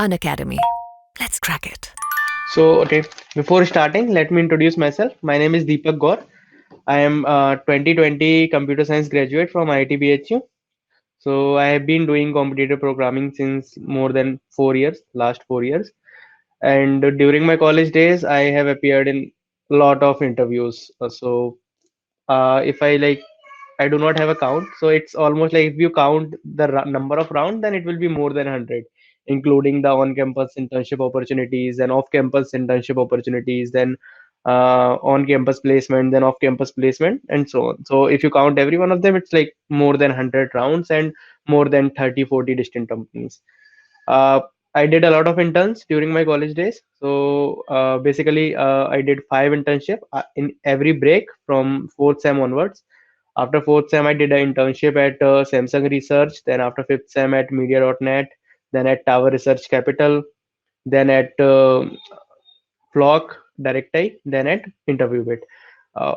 Unacademy. Let's crack it. Okay, before starting, let me introduce myself. My name is Deepak Gaur. I am 2020 computer science graduate from IIT BHU. So I have been doing competitive programming since more than 4 years, last 4 years. And during my college days, I have appeared in a lot of interviews. If I do not have a count. So it's almost like if you count the number of rounds, then it will be more than 100, including the on-campus internship opportunities and off-campus internship opportunities, then on-campus placement, then off-campus placement, and so on. So if you count every one of them, it's like more than 100 rounds and more than 30, 40 distinct companies. Uh, I did a lot of interns during my college days. I did 5 internship in every break from fourth sem onwards. After fourth sem, I did an internship at Samsung Research. Then after fifth sem at Media.net. Then at Tower Research Capital. Then at Flock DirectI. Then at InterviewBit. Uh,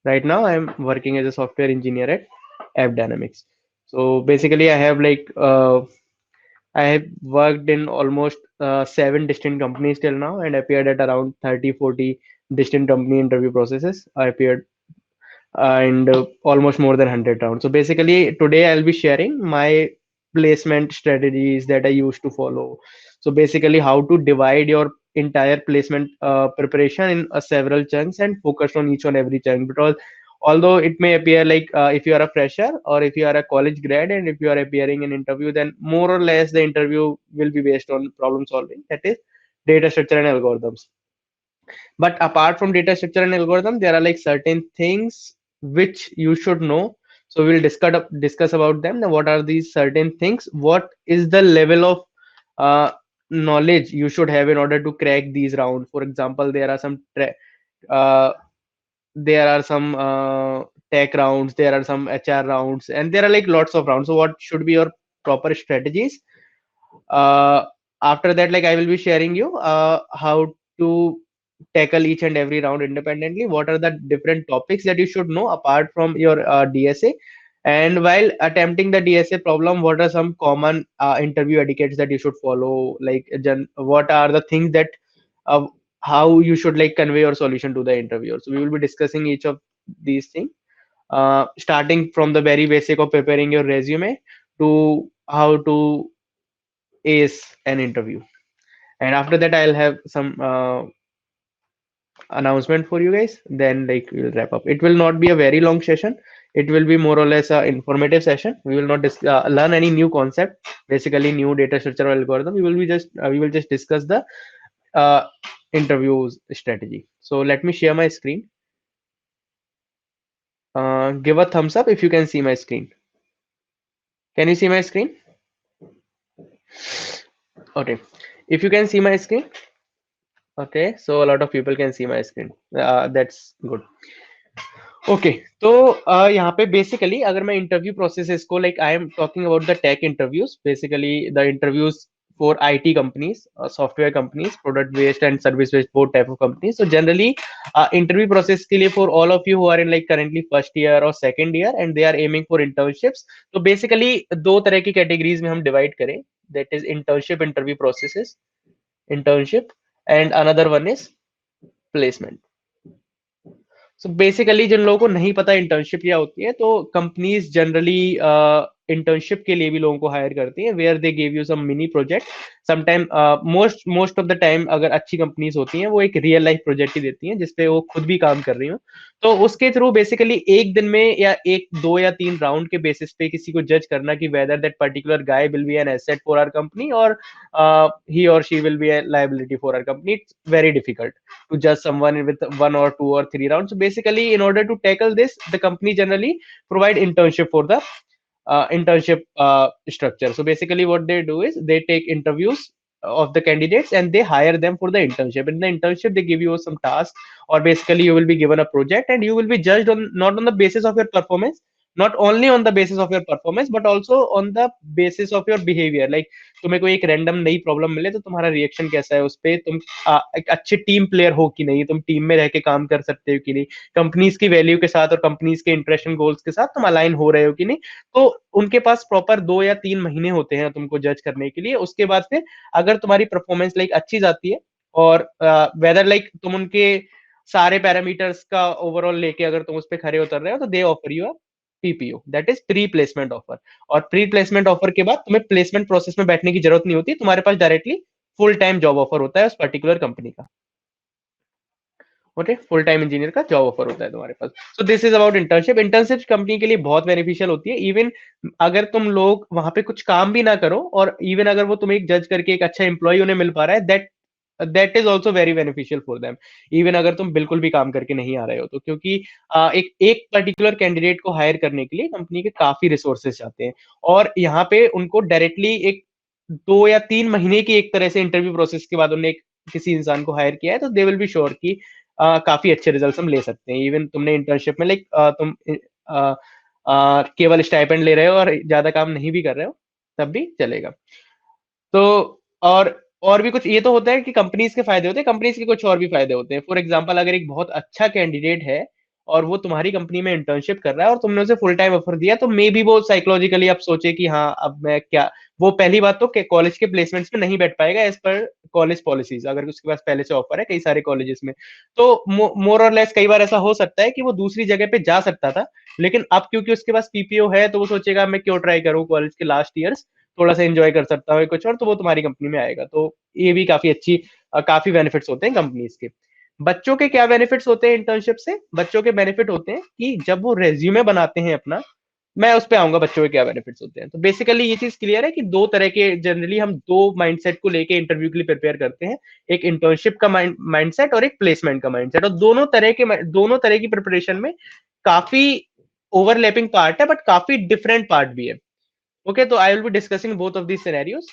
right now, I'm working as a software engineer at AppDynamics. So basically, I have worked in almost 7 distinct companies till now and appeared at around 30, 40 distinct company interview processes. I appeared and almost more than 100 rounds. So basically, today I'll be sharing my placement strategies that I used to follow. So basically, how to divide your entire placement preparation in several chunks and focus on each and every chunk. Because although it may appear like if you are a fresher or if you are a college grad and if you are appearing in interview, then more or less the interview will be based on problem solving. That is data structure and algorithms. But apart from data structure and algorithm, there are like certain things which you should know. So we'll discuss about them. Now, what are these certain things? What is the level of uh, knowledge you should have in order to crack these rounds? For example, uh, there are some tech rounds, there are some HR rounds, and there are like lots of rounds. So what should be your proper strategies? uh, After that, like I will be sharing you how to tackle each and every round independently. What are the different topics that you should know apart from your DSA? And while attempting the DSA problem, what are some common interview etiquettes that you should follow? What are the things that uh, how you should like convey your solution to the interviewer? So we will be discussing each of these things, starting from the very basic of preparing your resume to how to ace an interview. And after that, I'll have some announcement for you guys. Then like we'll wrap up. It will not be a very long session. It will be more or less a informative session. We will not learn any new concept, basically new data structure or algorithm. We will just discuss the uh, interviews strategy. So let me share my screen. Give a thumbs up if you can see my screen. Can you see my screen? Okay. If you can see my screen, okay. So a lot of people can see my screen. That's good. Okay तो यहाँ पे basically अगर मैं interview processes को like I am talking about the tech interviews basically the interviews for IT companies, software companies, product based and service based both type of companies. So generally, interview process के लिए for all of you who are in like currently first year or second year and they are aiming for internships. तो basically दो तरह की categories में हम divide करें. That is internship interview processes, internship, and another one is placement. So basically जिन लोगों को नहीं पता इंटर्नशिप क्या होती है तो कंपनीज जनरली इंटर्नशिप के लिए भी लोगों को हायर करती हैं where they give you some mini project sometime most of the time अगर अच्छी कंपनीज होती हैं वो एक रियल लाइफ प्रोजेक्ट ही देती हैं जिसपे वो खुद भी काम कर रही हो तो उसके थ्रू बेसिकली एक दिन में या एक दो या तीन राउंड के बेसिस पे किसी को जज करना कि whether that particular guy will be an asset for our company और ही और she will be a liability for our company it's very difficult to judge someone with 1 or 2 or 3 rounds. So basically, in order to tackle this, the company generally provide internship for the internship structure. So basically, what they do is they take interviews of the candidates and they hire them for the internship. In the internship, they give you some tasks, or basically you will be given a project and you will be judged on not on the basis of your performance, not only on the basis of your performance but also on the basis of your behaviour. Like तुम्हें कोई एक random नई problem मिले तो तुम्हारा reaction कैसा है उस पर, तुम एक अच्छे टीम प्लेयर हो कि नहीं, तुम टीम में रह के काम कर सकते हो कि नहीं, कंपनीज की वैल्यू के साथ और कंपनीज के इंटरेस्ट गोल्स के साथ तुम अलाइन हो रहे हो कि नहीं। तो उनके पास प्रॉपर 2 या 3 महीने होते हैं तुमको जज करने के लिए। उसके बाद फिर अगर तुम्हारी परफॉर्मेंस लाइक अच्छी जाती है और वेदर लाइक तुम उनके सारे पैरामीटर्स का ओवरऑल लेके अगर तुम उस पर खरे उतर रहे हो तो दे offer you PPO, that is pre placement offer. और प्री प्लेसमेंट ऑफर के बाद तुम्हें प्लेसमेंट प्रोसेस में बैठने की जरूरत नहीं होती, तुम्हारे पास directly full time job offer होता है उस पर्टिकुलर कंपनी का। ओके, फुल टाइम इंजीनियर का जॉब ऑफर होता है तुम्हारे पास। So this is about internship. Internship company के लिए बहुत बेनिफिशियल होती है। इवन अगर तुम लोग वहां पे कुछ काम भी ना करो और इवन अगर वो तुम्हें जज करके एक अच्छा एम्प्लॉय उन्हें मिल पा रहा है, that is also very beneficial for them. Even अगर तुम बिल्कुल भी काम करके नहीं आ रहे हो तो, क्योंकि एक पर्टिकुलर कैंडिडेट को हायर करने के लिए कंपनी के काफी रिसोर्सेज चाहते हैं और यहाँ पे उनको डायरेक्टली एक 2 या 3 महीने की एक तरह से इंटरव्यू प्रोसेस के बाद उन्हें किसी इंसान को हायर किया है तो दे विल बी श्योर कि काफी अच्छे रिजल्ट्स हम ले सकते हैं। इवन तुमने इंटर्नशिप में लाइक तुम केवल स्टाइपेंड ले रहे हो और ज्यादा काम नहीं भी कर रहे हो तब भी चलेगा। तो और भी कुछ ये तो होता है कि कंपनीज के फायदे होते हैं, कंपनीज के कुछ और भी फायदे होते हैं। फॉर एग्जांपल अगर एक बहुत अच्छा कैंडिडेट है और वो तुम्हारी कंपनी में इंटर्नशिप कर रहा है और तुमने उसे फुल टाइम ऑफर दिया तो मे बी वो साइकोलॉजिकली अब सोचे कि हाँ अब मैं क्या, वो पहली बात तो कॉलेज के प्लेसमेंट्स में नहीं बैठ पाएगा एज पर कॉलेज पॉलिसीज, अगर उसके पास पहले से ऑफर है कई सारे कॉलेजेस में। तो मोर और लेस कई बार ऐसा हो सकता है कि वो दूसरी जगह पे जा सकता था, लेकिन अब क्योंकि उसके पास पीपीओ है तो वो सोचेगा मैं क्यों ट्राई करूँ कॉलेज के लास्ट ईयर्स, थोड़ा सा एंजॉय कर सकता हूँ कुछ और, तो वो तुम्हारी कंपनी में आएगा। तो ये भी काफी अच्छी काफी बेनिफिट्स होते हैं कंपनीज के। बच्चों के क्या बेनिफिट्स होते हैं इंटर्नशिप से? बच्चों के बेनिफिट होते हैं कि जब वो रेज्यूमे बनाते हैं अपना, मैं उस पर आऊंगा बच्चों के क्या बेनिफिट्स होते हैं। तो बेसिकली ये चीज क्लियर है कि दो तरह के जनरली हम दो माइंडसेट को लेके इंटरव्यू के लिए प्रिपेयर करते हैं, एक इंटर्नशिप का माइंडसेट और एक प्लेसमेंट का माइंडसेट। और दोनों तरह की प्रिपरेशन में काफी ओवरलैपिंग पार्ट है बट काफी डिफरेंट पार्ट भी है। ओके, तो I will be discussing both of these scenarios.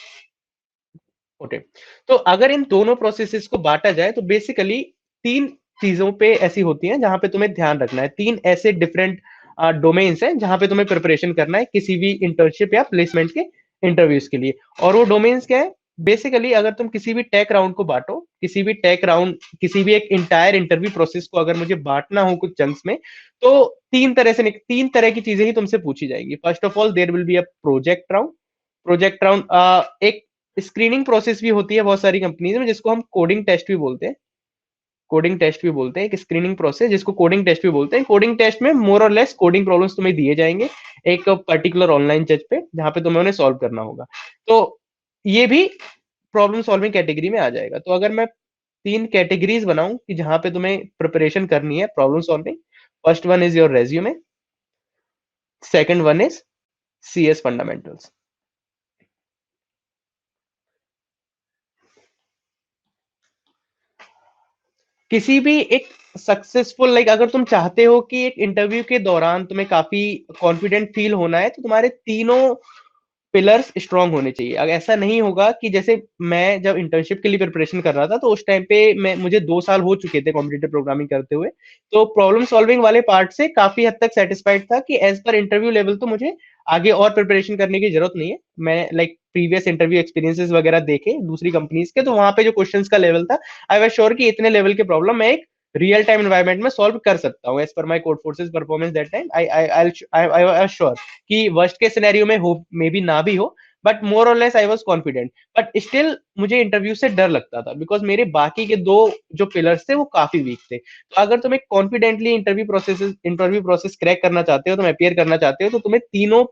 Okay, तो अगर इन दोनों प्रोसेसेस को बांटा जाए तो बेसिकली 3 चीजों पे ऐसी होती हैं जहां पे तुम्हें ध्यान रखना है। 3 ऐसे डिफरेंट डोमेन्स हैं जहां पे तुम्हें प्रिपरेशन करना है किसी भी इंटर्नशिप या प्लेसमेंट के इंटरव्यूज के लिए। और वो डोमेन्स क्या है? बेसिकली अगर तुम किसी भी टेक राउंड को बांटो, किसी भी एक इंटायर इंटरव्यू प्रोसेस को अगर मुझे बांटना हो कुछ चंक्स में, तो 3 तरह की चीजें ही तुमसे पूछी जाएंगी। First of all there will be a project round. एक स्क्रीनिंग प्रोसेस भी होती है बहुत सारी कंपनीज में जिसको हम कोडिंग टेस्ट भी बोलते हैं। एक स्क्रीनिंग प्रोसेस जिसको कोडिंग टेस्ट भी बोलते हैं। कोडिंग टेस्ट में मोर और लेस कोडिंग प्रॉब्लम्स तुम्हें दिए जाएंगे एक पर्टिकुलर ऑनलाइन जज पे, जहां पे तुम्हें उन्हें सॉल्व करना होगा। तो ये भी प्रॉब्लम सॉल्विंग कैटेगरी में आ जाएगा। तो अगर मैं 3 कैटेगरीज बनाऊं कि जहां पे तुम्हें प्रिपरेशन करनी है problem solving, first one is your resume, second one is CS fundamentals. किसी भी एक सक्सेसफुल लाइक अगर तुम चाहते हो कि एक इंटरव्यू के दौरान तुम्हें काफी कॉन्फिडेंट फील होना है तो तुम्हारे तीनों पिलर्स स्ट्रांग होने चाहिए। अगर ऐसा नहीं होगा कि जैसे मैं जब इंटर्नशिप के लिए प्रिपरेशन कर रहा था तो उस टाइम पे मुझे 2 साल हो चुके थे कॉम्पिटिटिव प्रोग्रामिंग करते हुए, तो प्रॉब्लम सॉल्विंग वाले पार्ट से काफी हद तक सेटिस्फाइड था कि एज पर इंटरव्यू लेवल तो मुझे आगे और प्रिपरेशन करने की जरूरत नहीं है। मैं लाइक प्रीवियस इंटरव्यू एक्सपीरियंसेस वगैरह देखे दूसरी कंपनीज के, तो वहां पे जो क्वेश्चंस का लेवल था, आई वाज श्योर कि इतने लेवल के प्रॉब्लम मैं एक रियल टाइम एनवायरनमेंट में सॉल्व कर सकता हूँ as per my Codeforces performance that time. I sure कि वर्स्ट के सिनेरियो में हो मे बी ना भी हो, बट मोर और less I was confident. But still मुझे इंटरव्यू से डर लगता था बिकॉज मेरे बाकी के 2 जो पिलर्स थे वो काफी वीक थे। तो अगर तुम एक कॉन्फिडेंटली इंटरव्यू प्रोसेस क्रैक करना चाहते हो, तुम अपियर करना चाहते हो, तो तुम्हें तीनों,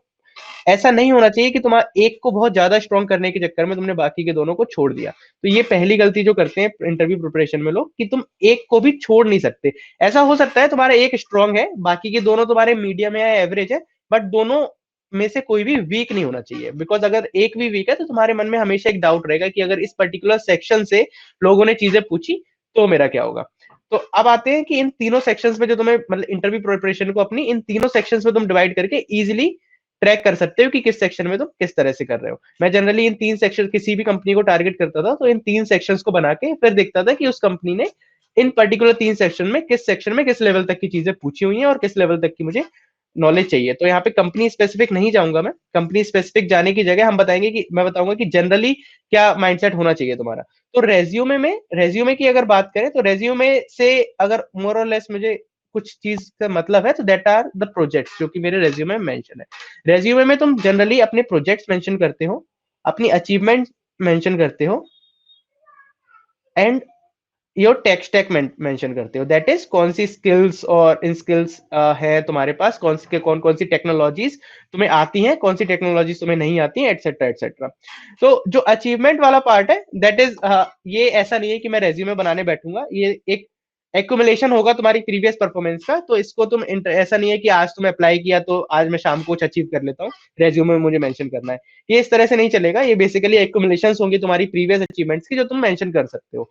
ऐसा नहीं होना चाहिए कि तुम्हारा एक को बहुत ज्यादा स्ट्रॉन्ग करने के चक्कर में तुमने बाकी के दोनों को छोड़ दिया। तो ये पहली गलती जो करते हैं इंटरव्यू प्रिपरेशन में लोग, कि तुम एक को भी छोड़ नहीं सकते। ऐसा हो सकता है तुम्हारा एक स्ट्रॉन्ग है, बाकी के दोनों तुम्हारे मीडियम या एवरेज है, बट दोनों में से कोई भी वीक नहीं होना चाहिए। बिकॉज अगर एक भी वीक है तो तुम्हारे मन में हमेशा एक डाउट रहेगा कि अगर इस पर्टिकुलर सेक्शन से लोगों ने चीजें पूछी तो मेरा क्या होगा। तो अब आते हैं कि इन तीनों सेक्शंस में जो तुम्हें मतलब इंटरव्यू प्रिपरेशन को अपनी इन तीनों सेक्शंस में तुम डिवाइड करके इजिली ट्रैक कर सकते हो कि किस सेक्शन में तुम किस तरह से कर रहे हो। मैं जनरली इन 3 सेक्शन किसी भी कंपनी को टारगेट करता था तो इन 3 सेक्शंस को बना के फिर देखता था कि उस कंपनी ने इन पर्टिकुलर 3 सेक्शन में किस लेवल तक की चीजें पूछी हुई हैं और किस लेवल तक की मुझे नॉलेज चाहिए। तो यहाँ पे कंपनी स्पेसिफिक नहीं जाऊंगा मैं, कंपनी स्पेसिफिक जाने की जगह हम बताएंगे कि मैं बताऊंगा कि जनरली क्या माइंडसेट होना चाहिए तुम्हारा। तो रेज्यूमे की अगर बात करें तो रेज्यूमे से अगर मोर और लेस मुझे कुछ चीज का मतलब है तो दैट आर द प्रोजेक्ट्स जो कि मेरे रेज्यूमे में मेंशन है। रेज्यूमे में तुम जनरली अपने प्रोजेक्ट्स मेंशन करते हो, अपनी अचीवमेंट मेंशन करते हो, and your tech stack mention करते हो, दैट इज कौन सी स्किल्स और इन स्किल्स है तुम्हारे पास, कौन कौन सी टेक्नोलॉजीज तुम्हें आती हैं, कौन सी टेक्नोलॉजीज तुम्हें नहीं आती हैं, एटसेट्रा एटसेट्रा। तो जो अचीवमेंट वाला पार्ट है दैट इज ये ऐसा नहीं है कि मैं रेज्यूमे बनाने बैठूंगा, ये एक एक्यूमुलेशन होगा तुम्हारी प्रीवियस परफॉर्मेंस का। तो इसको तुम ऐसा नहीं है कि आज तुम अप्लाई किया तो आज मैं शाम को कुछ अचीव कर लेता हूँ, रेज्यूमे में मुझे मेंशन करना है, ये इस तरह से नहीं चलेगा। ये बेसिकली एक्यूमुलेशन होंगी तुम्हारी प्रीवियस अचीवमेंट्स की जो तुम मेंशन कर सकते हो।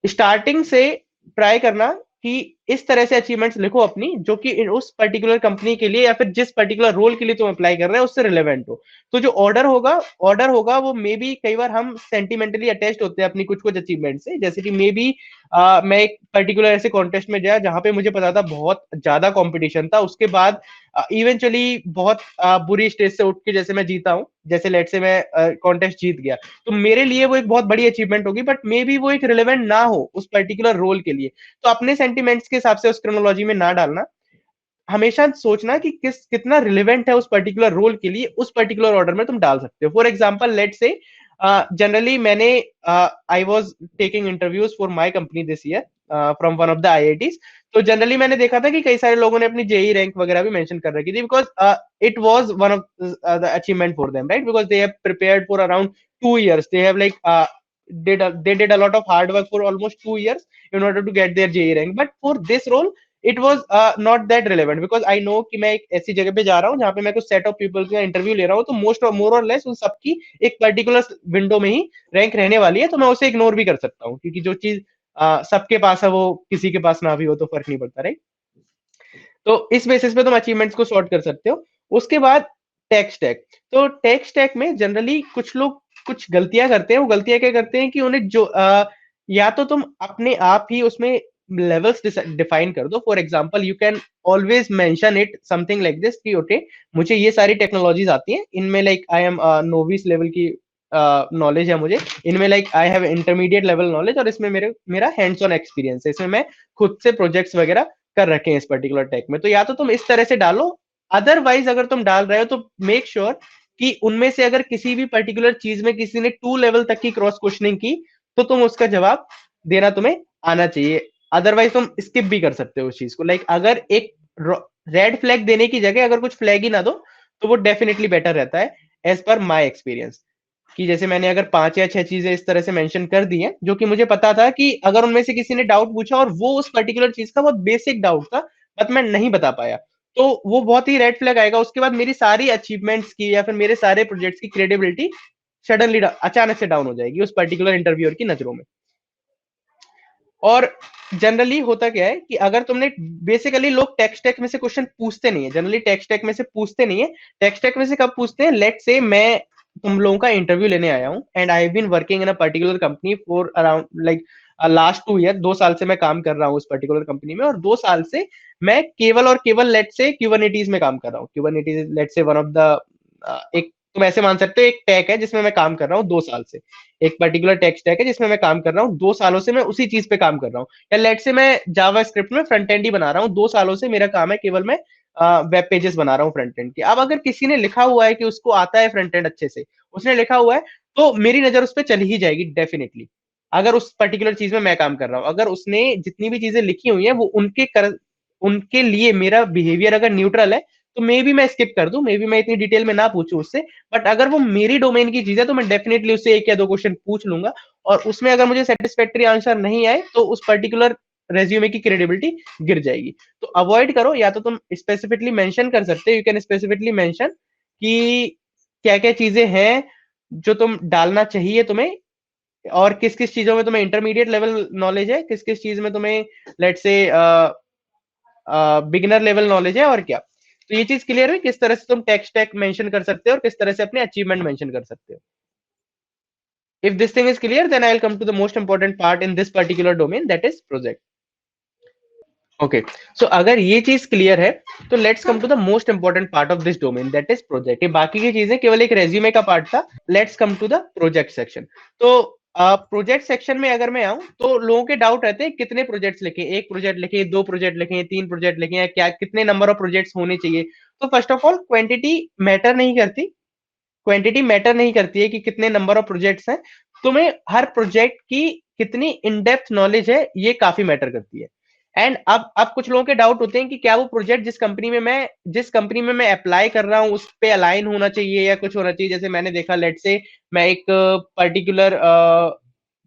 स्टार्टिंग से ट्राई करना कि इस तरह से अचीवमेंट्स लिखो अपनी जो कि उस पर्टिकुलर कंपनी के लिए या फिर जिस पर्टिकुलर रोल के लिए तुम अप्लाई कर रहे हो उससे रिलेवेंट हो। तो जो ऑर्डर होगा वो मे बी कई बार हम सेंटिमेंटली अटैच्ड होते हैं अपनी कुछ कुछ अचीवमेंट से, जैसे कि मे बी मैं एक पर्टिकुलर ऐसे कॉन्टेस्ट में गया जहां पे मुझे पता था बहुत ज्यादा कंपटीशन था, उसके बाद इवेंचुअली बहुत बुरी स्टेज से उठ के जैसे मैं जीता हूँ, जैसे लेट से मैं कॉन्टेस्ट जीत गया, तो मेरे लिए वो एक बहुत बड़ी अचीवमेंट होगी, बट मे बी वो एक रिलेवेंट ना हो उस पर्टिकुलर रोल के लिए। तो अपने सेंटिमेंट्स के हिसाब से उस क्रोनोलॉजी में ना डालना, हमेशा सोचना कि कितना रिलेवेंट है उस पर्टिकुलर रोल के लिए, उस पर्टिकुलर ऑर्डर में तुम डाल सकते हो। फॉर एग्जाम्पल लेट से जनरली मैंने I was taking interviews for my company this year from one of the IITs। तो जनरली मैंने देखा था कि कई सारे लोगों ने अपनी जेई रैंक वगैरह भी मेंशन कर रखी थी, because it was one of the achievement for them, right, because they have prepared for around 2 years, they have like they did a lot of hard work for almost 2 years in order to get their JEE rank, but for this role it was not that relevant, because I know कि मैं एक ऐसी जगह पे जा रहा हूँ जहाँ पे मैं कुछ सेट ऑफ पीपल का इंटरव्यू ले रहा हूँ, तो मोर और लेस उन सबकी एक पर्टिकुलर विंडो में ही रैंक रहने वाली है, तो मैं उसे इग्नोर भी कर सकता हूँ, क्योंकि जो चीज सबके पास है वो किसी के पास ना भी हो तो फर्क नहीं पड़ता, राइट। तो इस बेसिस पे तुम अचीवमेंट्स को सॉर्ट कर सकते हो। उसके बाद टेक स्टैक। तो टेक स्टैक में जनरली कुछ लोग कुछ गलतियां करते हैं। वो गलतियां क्या करते हैं कि उन्हें जो या तो तुम अपने आप ही उसमें लेवल्स डिफाइन कर दो। For example you can always mention it something like this कि ओके मुझे ये सारी टेक्नोलॉजीज आती हैं, इनमें like I M novice level की नॉलेज है मुझे, इनमें like I have intermediate level knowledge, और इसमें मेरा हैंड्स ऑन एक्सपीरियंस है, इसमें मैं खुद से प्रोजेक्ट्स वगैरह कर रखे हैं इस पर्टिकुलर टेक में। तो या तो तुम इस तरह से डालो, अदरवाइज अगर तुम डाल रहे हो तो मेक श्योर कि उनमें से अगर किसी भी पर्टिकुलर चीज में किसी ने 2 लेवल तक की क्रॉस क्वेश्चनिंग की तो तुम उसका जवाब देना तुम्हें आना चाहिए। अदरवाइज तुम स्किप भी कर सकते हो उस चीज को। लाइक अगर एक रेड फ्लैग देने की जगह अगर कुछ फ्लैग ही ना दो तो वो डेफिनेटली बेटर रहता है, एज पर माई एक्सपीरियंस। कि जैसे मैंने अगर 5 या 6 चीजें इस तरह से मेंशन कर दी हैं जो कि मुझे पता था कि अगर उनमें से किसी ने डाउट पूछा और वो उस पर्टिकुलर चीज का बहुत बेसिक डाउट था बट मैं नहीं बता पाया, तो वो बहुत ही रेड फ्लैग आएगा। उसके बाद मेरी सारी अचीवमेंट्स की या फिर मेरे सारे प्रोजेक्ट्स की क्रेडिबिलिटी सडनली अचानक से डाउन हो जाएगी उस पर्टिकुलर इंटरव्यूअर की नजरों में। और जनरली होता क्या है कि अगर तुमने बेसिकली लोग टेक्स्ट स्टैक में से क्वेश्चन पूछते नहीं है, जनरली टेक्स्ट स्टैक में से पूछते नहीं है। टेक्स्ट स्टैक में से कब पूछते हैं, लेट से मैं तुम लोगों का इंटरव्यू लेने आया हूँ and I have been working in a particular company for around like last 2 year, 2 साल से मैं काम कर रहा हूँ उस पर्टिकुलर कंपनी में, और 2 साल से मैं केवल और केवल लेट से क्यूबरनेटीज में काम कर रहा हूँ। क्यूबरनेटीज लेट से वन ऑफ द एक तुम ऐसे मान सकते हो एक टैग है जिसमें मैं काम कर रहा हूँ 2 साल से, एक पर्टिकुलर टेक स्टैक है जिसमें मैं काम कर रहा हूँ 2 सालों से, मैं उसी चीज पे काम कर रहा हूँ। या लेट से मैं जावा स्क्रिप्ट में फ्रंट एंड ही बना रहा हूँ, 2 सालों से मेरा काम है केवल मैं वेब पेजेस बना रहा हूँ फ्रंट एंड के। अब अगर किसी ने लिखा हुआ है कि उसको आता है फ्रंट एंड अच्छे से, उसने लिखा हुआ है, तो मेरी नजर उस पर चली ही जाएगी डेफिनेटली। अगर उस पर्टिकुलर चीज में मैं काम कर रहा हूँ, अगर उसने जितनी भी चीजें लिखी हुई है वो उनके लिए मेरा बिहेवियर अगर न्यूट्रल है तो मे बी मैं स्किप कर दूं, मे बी मैं इतनी डिटेल में ना पूछूं उससे, बट अगर वो मेरी डोमेन की चीज है तो मैं डेफिनेटली उससे 1 या 2 क्वेश्चन पूछ लूंगा, और उसमें अगर मुझे सेटिस्फैक्टरी आंसर नहीं आए तो उस पर्टिकुलर रेज्यूमे की क्रेडिबिलिटी गिर जाएगी। तो अवॉइड करो, या तो तुम स्पेसिफिकली मेंशन कर सकते हो, यू कैन स्पेसिफिकली मेंशन कि क्या क्या चीजें हैं जो तुम डालना चाहिए तुम्हें, और किस किस चीजों में तुम्हें इंटरमीडिएट लेवल नॉलेज है, किस किस चीज में तुम्हें लेट से बिगिनर लेवल नॉलेज है, और क्या। तो ये चीज क्लियर है किस तरह से तुम टेक स्टैक मेंशन कर सकते हो और किस तरह से अपने अचीवमेंट मेंशन कर सकते हो। If this thing is clear, then I'll come to the most important part in this particular domain, that is project. Okay, so अगर ये चीज क्लियर है तो let's come to the most important part of this domain, that is project. ये बाकी की चीजें केवल एक रेज्यूमे का पार्ट था। Let's come to the project section. तो प्रोजेक्ट सेक्शन में अगर मैं आऊं तो लोगों के डाउट रहते हैं कितने प्रोजेक्ट्स लिखे, एक प्रोजेक्ट लिखे, दो प्रोजेक्ट लिखे, तीन प्रोजेक्ट लिखे, या क्या कितने नंबर ऑफ प्रोजेक्ट्स होने चाहिए। तो first of all quantity matter नहीं करती। क्वांटिटी मैटर नहीं करती है कि कितने नंबर ऑफ प्रोजेक्ट्स हैं। तुम्हें हर प्रोजेक्ट की कितनी इन डेप्थ नॉलेज है ये काफी मैटर करती है। एंड अब कुछ लोगों के डाउट होते हैं कि क्या वो प्रोजेक्ट जिस कंपनी में मैं अप्लाई कर रहा हूँ उस पे अलाइन होना चाहिए या कुछ होना चाहिए। जैसे मैंने देखा, लेट से मैं एक पर्टिकुलर,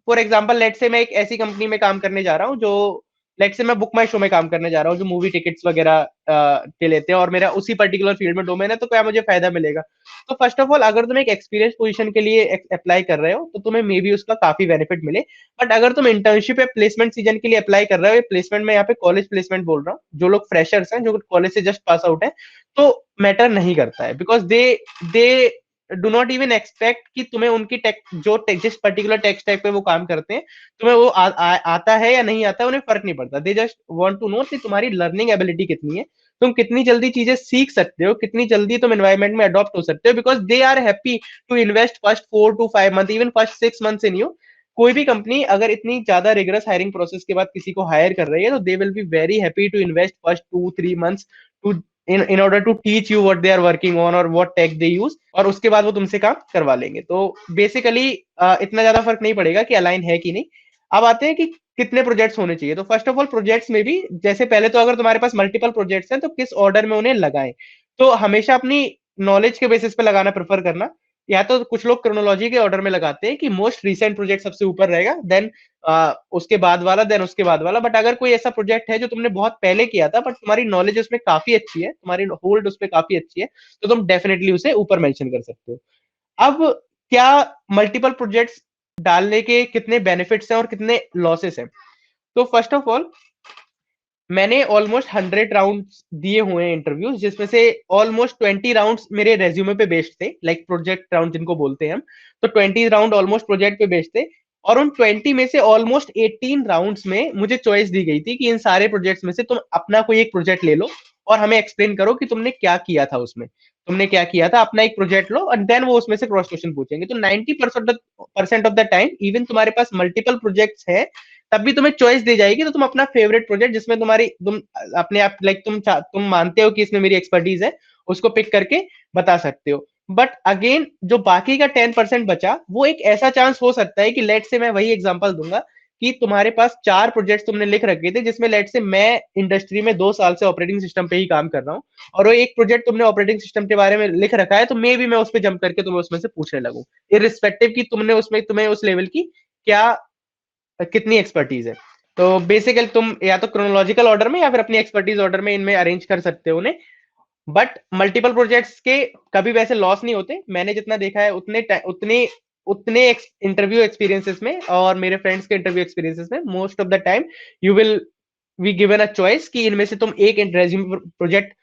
फॉर एग्जांपल लेट से मैं एक ऐसी कंपनी में काम करने जा रहा हूँ जो, लेट से मैं बुक माई शो में काम करने जा रहा हूँ जो मूवी टिकट्स वगैरह के लेते हैं, और मेरा उसी पर्टिकुलर फील्ड में डोमेन है, तो क्या मुझे फायदा मिलेगा। तो फर्स्ट ऑफ ऑल अगर तुम एक एक्सपीरियंस पोजीशन के लिए अप्लाई कर रहे हो तो तुम्हें मे बी उसका काफी बेनिफिट मिले। बट अगर तुम इंटर्नशिप या प्लेसमेंट सीजन के लिए अप्लाई कर रहे हो, प्लेसमेंट में यहाँ पे कॉलेज प्लेसमेंट बोल रहा हूँ, जो लोग फ्रेशर्स हैं जो कॉलेज से जस्ट पास आउट है, तो मैटर नहीं करता है। Because they do not even expect कि तुम्हें उनकी टेक जो जिस पर्टिकुलर टेक स्टैक पे वो काम करते हैं तुम्हें वो आता है या नहीं आता है, उन्हें फर्क नहीं पड़ता। They just want to know कि तुम्हारी लर्निंग एबिलिटी कितनी है, तुम कितनी जल्दी चीजें सीख सकते हो, कितनी जल्दी तुम एनवायरमेंट में अडॉप्ट हो सकते हो। Because they are happy to invest first 4 to 5 month, even first 6 months in you. कोई भी कंपनी अगर इतनी ज्यादा रिगरस हायरिंग प्रोसेस के बाद किसी को हायर कर रही है तो they will be very happy to invest first 2-3 months to in order to teach you what they are working on और व्हाट टेक दे यूज, और उसके बाद वो तुमसे काम करवा लेंगे। तो बेसिकली इतना ज्यादा फर्क नहीं पड़ेगा कि अलाइन है कि नहीं। अब आते हैं कि कितने प्रोजेक्ट्स होने चाहिए। तो फर्स्ट ऑफ ऑल प्रोजेक्ट्स में भी जैसे पहले तो अगर तुम्हारे पास मल्टीपल प्रोजेक्ट्स हैं तो किस ऑर्डर में उन्हें लगाएं। तो हमेशा अपनी नॉलेज के बेसिस पे लगाना प्रेफर करना। या तो कुछ लोग क्रोनोलॉजी के ऑर्डर में लगाते हैं कि मोस्ट रीसेंट प्रोजेक्ट सबसे ऊपर रहेगा, देन उसके बाद वाला, देन उसके बाद वाला। बट अगर कोई ऐसा प्रोजेक्ट है जो तुमने बहुत पहले किया था बट तुम्हारी नॉलेज उसमें काफी अच्छी है, तुम्हारी होल्ड उसमें काफी अच्छी है, तो तुम डेफिनेटली उसे ऊपर मेंशन कर सकते हो। अब क्या मल्टीपल प्रोजेक्ट्स डालने के कितने बेनिफिट्स हैं और कितने लॉसेस हैं। तो फर्स्ट ऑफ ऑल मैंने ऑलमोस्ट 100 राउंड्स दिए हुए हैं इंटरव्यूज, जिसमें से ऑलमोस्ट 20 राउंड्स मेरे रेज्यूमे पे बेस्ड थे, लाइक प्रोजेक्ट राउंड जिनको बोलते हैं हम। तो 20 राउंड ऑलमोस्ट प्रोजेक्ट पे बेस्ड थे, और उन 20 में से ऑलमोस्ट 18 राउंड्स में मुझे चॉइस दी गई थी कि इन सारे प्रोजेक्ट्स में से तुम अपना कोई एक प्रोजेक्ट ले लो और हमें एक्सप्लेन करो कि तुमने क्या किया था उसमें। तुमने क्या किया था, अपना एक प्रोजेक्ट लो और देन वो उसमें से क्रॉस क्वेश्चन पूछेंगे। तो 90% ऑफ द टाइम इवन तुम्हारे पास मल्टीपल प्रोजेक्ट्स है तब भी तुम्हें चॉइस दी जाएगी, तो तुम अपना फेवरेट प्रोजेक्ट जिसमें तुम अपने आप लाइक तुम मानते हो कि इसमें मेरी एक्सपर्टीज है, उसको पिक करके बता सकते हो। बट अगेन जो बाकी का 10% बचा, वो एक ऐसा चांस हो सकता है कि लेट से मैं वही एग्जांपल दूंगा कि तुम्हारे पास 4 प्रोजेक्ट तुमने लिख रखे थे, जिसमें लेट से मैं इंडस्ट्री में 2 साल से ऑपरेटिंग सिस्टम पे ही काम कर रहा हूँ, और वो एक प्रोजेक्ट तुमने ऑपरेटिंग सिस्टम के बारे में लिख रखा है, तो मे भी मैं उस पर जंप करके तुम्हें उसमें से पूछने लगूं, इरिस्पेक्टिव कि तुमने उसमें तुम्हें उस लेवल की क्या कितनी एक्सपर्टीज है। तो बेसिकली तुम या तो क्रोनोलॉजिकल ऑर्डर में या फिर अपनी एक्सपर्टीज ऑर्डर में इनमें अरेंज कर सकते हो उन्हें। बट मल्टीपल प्रोजेक्ट्स के कभी वैसे लॉस नहीं होते, मैंने जितना देखा है उतने उतने इंटरव्यू एक्सपीरियंसेस में और मेरे फ्रेंड्स के इंटरव्यू एक्सपीरियंसेस में most of the time you will be given a choice कि इनमें से तुम एक रेज्यूम प्रोजेक्ट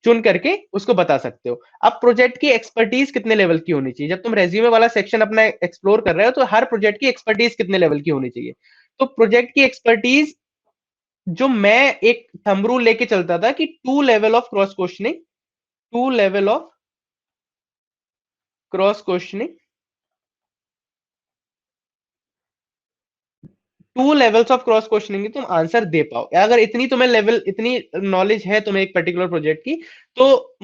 चुन करके उसको बता सकते हो। अब प्रोजेक्ट की एक्सपर्टीज कितने लेवल की होनी चाहिए, जब तुम रेज्यूमे वाला सेक्शन अपना एक्सप्लोर कर रहे हो तो हर प्रोजेक्ट की एक्सपर्टीज कितने लेवल की होनी चाहिए। तो प्रोजेक्ट की एक्सपर्टीज जो मैं एक थंब रूल लेके चलता था कि 2 level of cross questioning, 2 level of cross questioning, 2 levels of cross questioning तुम आंसर दे पाओ। अगर इतनी तुम्हें लेवल इतनी नॉलेज है तुम्हें एक पर्टिकुलर प्रोजेक्ट की, तो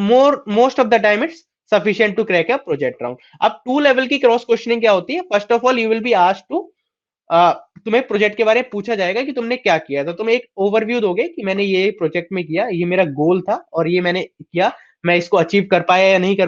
most of the time it's sufficient to crack a project round. अब 2 लेवल की क्रॉस क्वेश्चनिंग क्या होती है, first of all you will be asked to, तुम्हें प्रोजेक्ट के बारे में पूछा जाएगा कि तुमने क्या किया था। तुम एक ओवरव्यू दोगे कि मैंने ये प्रोजेक्ट में किया, ये मेरा गोल था और ये मैंने किया, मैं इसको अचीव कर पाया या नहीं कर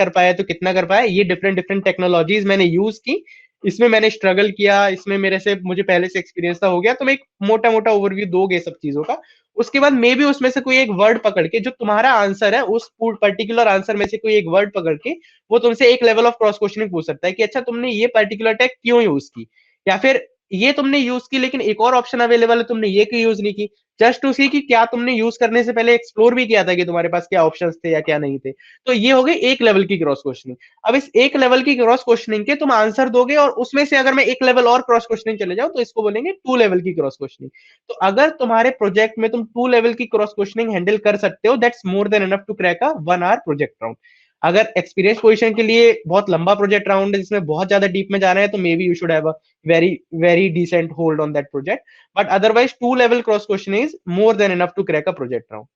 पाया तो कितना कर पाया, ये डिफरेंट डिफरेंट टेक्नोलॉजीज मैंने यूज की, इसमें मैंने स्ट्रगल किया, इसमें मेरे से मुझे पहले से एक्सपीरियंस था, हो गया। तुम एक मोटा मोटा ओवरव्यू दोगे सब चीजों का। उसके बाद मे भी उसमें से कोई एक वर्ड पकड़ के, जो तुम्हारा आंसर है उस पर्टिकुलर आंसर में से कोई एक वर्ड पकड़ के वो तुमसे एक लेवल ऑफ क्रॉस क्वेश्चनिंग पूछ सकता है कि अच्छा तुमने ये पर्टिकुलर टेक क्यों यूज की, या फिर ये तुमने यूज की, लेकिन एक और ऑप्शन अवेलेबल है, तुमने ये क्यों यूज नहीं की? जस्ट टू सी कि क्या तुमने यूज करने से पहले एक्सप्लोर भी किया था कि तुम्हारे पास क्या ऑप्शंस थे या क्या नहीं थे। तो ये हो गई एक लेवल की क्रॉस क्वेश्चनिंग। अब इस एक लेवल की क्रॉस क्वेश्चनिंग के तुम आंसर दोगे, और उसमें से अगर मैं एक लेवल और क्रॉस क्वेश्चनिंग चले जाऊं तो इसको बोलेंगे टू लेवल की क्रॉस क्वेश्चनिंग। तो अगर तुम्हारे प्रोजेक्ट में तुम टू लेवल की क्रॉस क्वेश्चनिंग हैंडल कर सकते हो, that's more than enough to crack a 1 hour project round. अगर एक्सपीरियंस पोजीशन के लिए बहुत लंबा प्रोजेक्ट राउंड है जिसमें बहुत ज्यादा डीप में जाना है, तो may be you should have a very very decent hold on that project, but otherwise two level cross question is more than enough to crack a project round.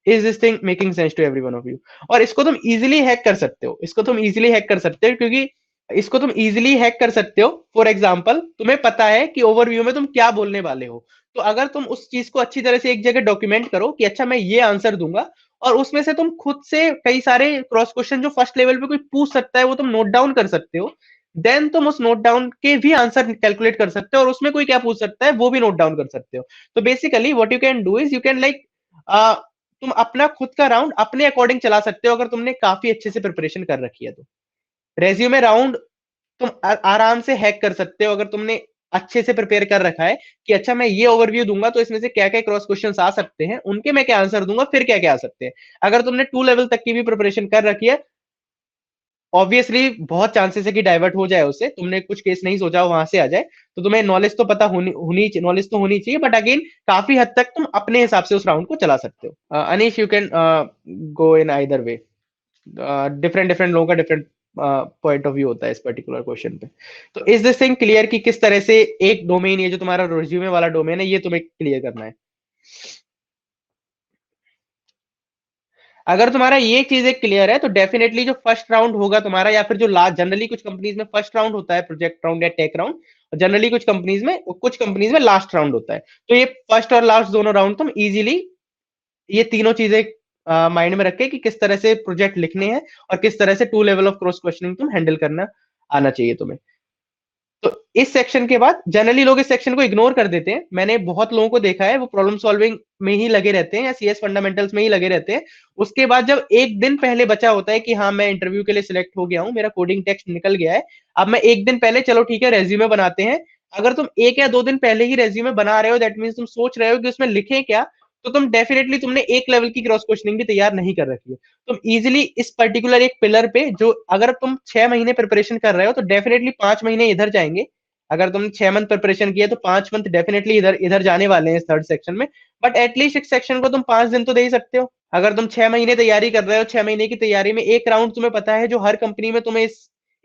Is this thing making sense to every one of you? और इसको तुम easily hack कर सकते हो, इसको तुम easily hack कर सकते हो, क्योंकि इसको तुम इजीली हैक कर सकते हो। फॉर एग्जाम्पल, तुम्हें पता है कि ओवरव्यू में तुम क्या बोलने वाले हो, तो अगर तुम उस चीज को अच्छी तरह से एक जगह डॉक्यूमेंट करो कि अच्छा मैं ये आंसर दूंगा, और उसमें से तुम खुद से कई सारे क्रॉस क्वेश्चन जो फर्स्ट लेवल पे कोई पूछ सकता है वो तुम नोट डाउन कर सकते हो, देन तुम उस नोट डाउन के भी आंसर कैलकुलेट कर सकते हो, और उसमें कोई क्या पूछ सकता है वो भी नोट डाउन कर सकते हो। तो basically what you can do is you can like तुम अपना खुद का राउंड अपने अकॉर्डिंग चला सकते हो, अगर तुमने काफी अच्छे से प्रिपरेशन कर रखी है तो। रेज्यूमे राउंड तुम आराम से हैक कर सकते हो, अगर तुमने अच्छे से प्रिपेयर कर रखा है कि अच्छा मैं ये ओवरव्यू दूंगा तो इसमें से क्या क्या क्रॉस क्वेश्चंस आ सकते हैं, उनके मैं क्या आंसर दूंगा, फिर क्या क्या आ सकते हैं। अगर तुमने टू लेवल तक की भी प्रिपरेशन कर रखी है, ऑब्वियसली बहुत चांसेस है कि डाइवर्ट हो जाए उससे, तुमने कुछ केस नहीं सोचा हो वहां से आ जाए, तो तुम्हें नॉलेज तो पता होनी होनी नॉलेज तो होनी चाहिए, बट अगेन काफी हद तक तुम अपने हिसाब से उस राउंड को चला सकते हो। Anish, you can go in either way. Different different लोगों का डिफरेंट पॉइंट ऑफ व्यू होता है इस पर्टिकुलर क्वेश्चन पे। तो इज दिस थिंग क्लियर कि किस तरह से एक डोमेन, ये जो तुम्हारा रिज्यूमे वाला डोमेन है, ये तुम्हें क्लियर करना है। अगर तुम्हारा ये चीजें क्लियर है तो डेफिनेटली जो फर्स्ट राउंड होगा तुम्हारा, या फिर जो लास्ट, जनरली कुछ कंपनीज में फर्स्ट राउंड होता है प्रोजेक्ट राउंड या टेक राउंड, और जनरली कुछ कंपनीज में लास्ट राउंड होता है। तो ये फर्स्ट और लास्ट दोनों राउंड तुम इजीली ये तीनों चीजें माइंड में रख के कि किस तरह से प्रोजेक्ट लिखने हैं और किस तरह से two level of cross questioning तुम हैंडल करना आना चाहिए तुम्हें। तो इस सेक्शन के बाद जनरली लोग इस सेक्शन को इग्नोर कर देते हैं। मैंने बहुत लोगों को देखा है वो प्रॉब्लम सॉल्विंग में ही लगे रहते हैं या सीएस फंडामेंटल्स में ही लगे रहते हैं। उसके बाद जब एक दिन पहले बचा होता है कि हाँ मैं इंटरव्यू के लिए सिलेक्ट हो गया हूँ, मेरा कोडिंग टेक्स्ट निकल गया है, अब मैं एक दिन पहले चलो ठीक है रेज्यूमे बनाते हैं। अगर तुम एक या दो दिन पहले ही रेज्यूमे बना रहे हो, दैट मीन तुम सोच रहे हो कि उसमें लिखे क्या, तो तुम डेफिनेटली तुमने एक लेवल की क्रॉस क्वेश्चनिंग भी तैयार नहीं कर रखी है। तुम इजीली इस पर्टिकुलर एक पिलर पे, जो अगर तुम 6 महीने प्रिपरेशन कर रहे हो तो डेफिनेटली 5 महीने इधर जाएंगे। अगर तुमने 6 मंथ प्रिपरेशन किया तो 5 मंथ डेफिनेटली इधर इधर जाने वाले हैं इस थर्ड सेक्शन में। बट एटलीस्ट इस सेक्शन को तुम 5 दिन तो दे ही सकते हो। अगर तुम 6 महीने तैयारी कर रहे हो, 6 महीने की तैयारी में एक राउंड तुम्हें पता है जो हर कंपनी में तुम्हें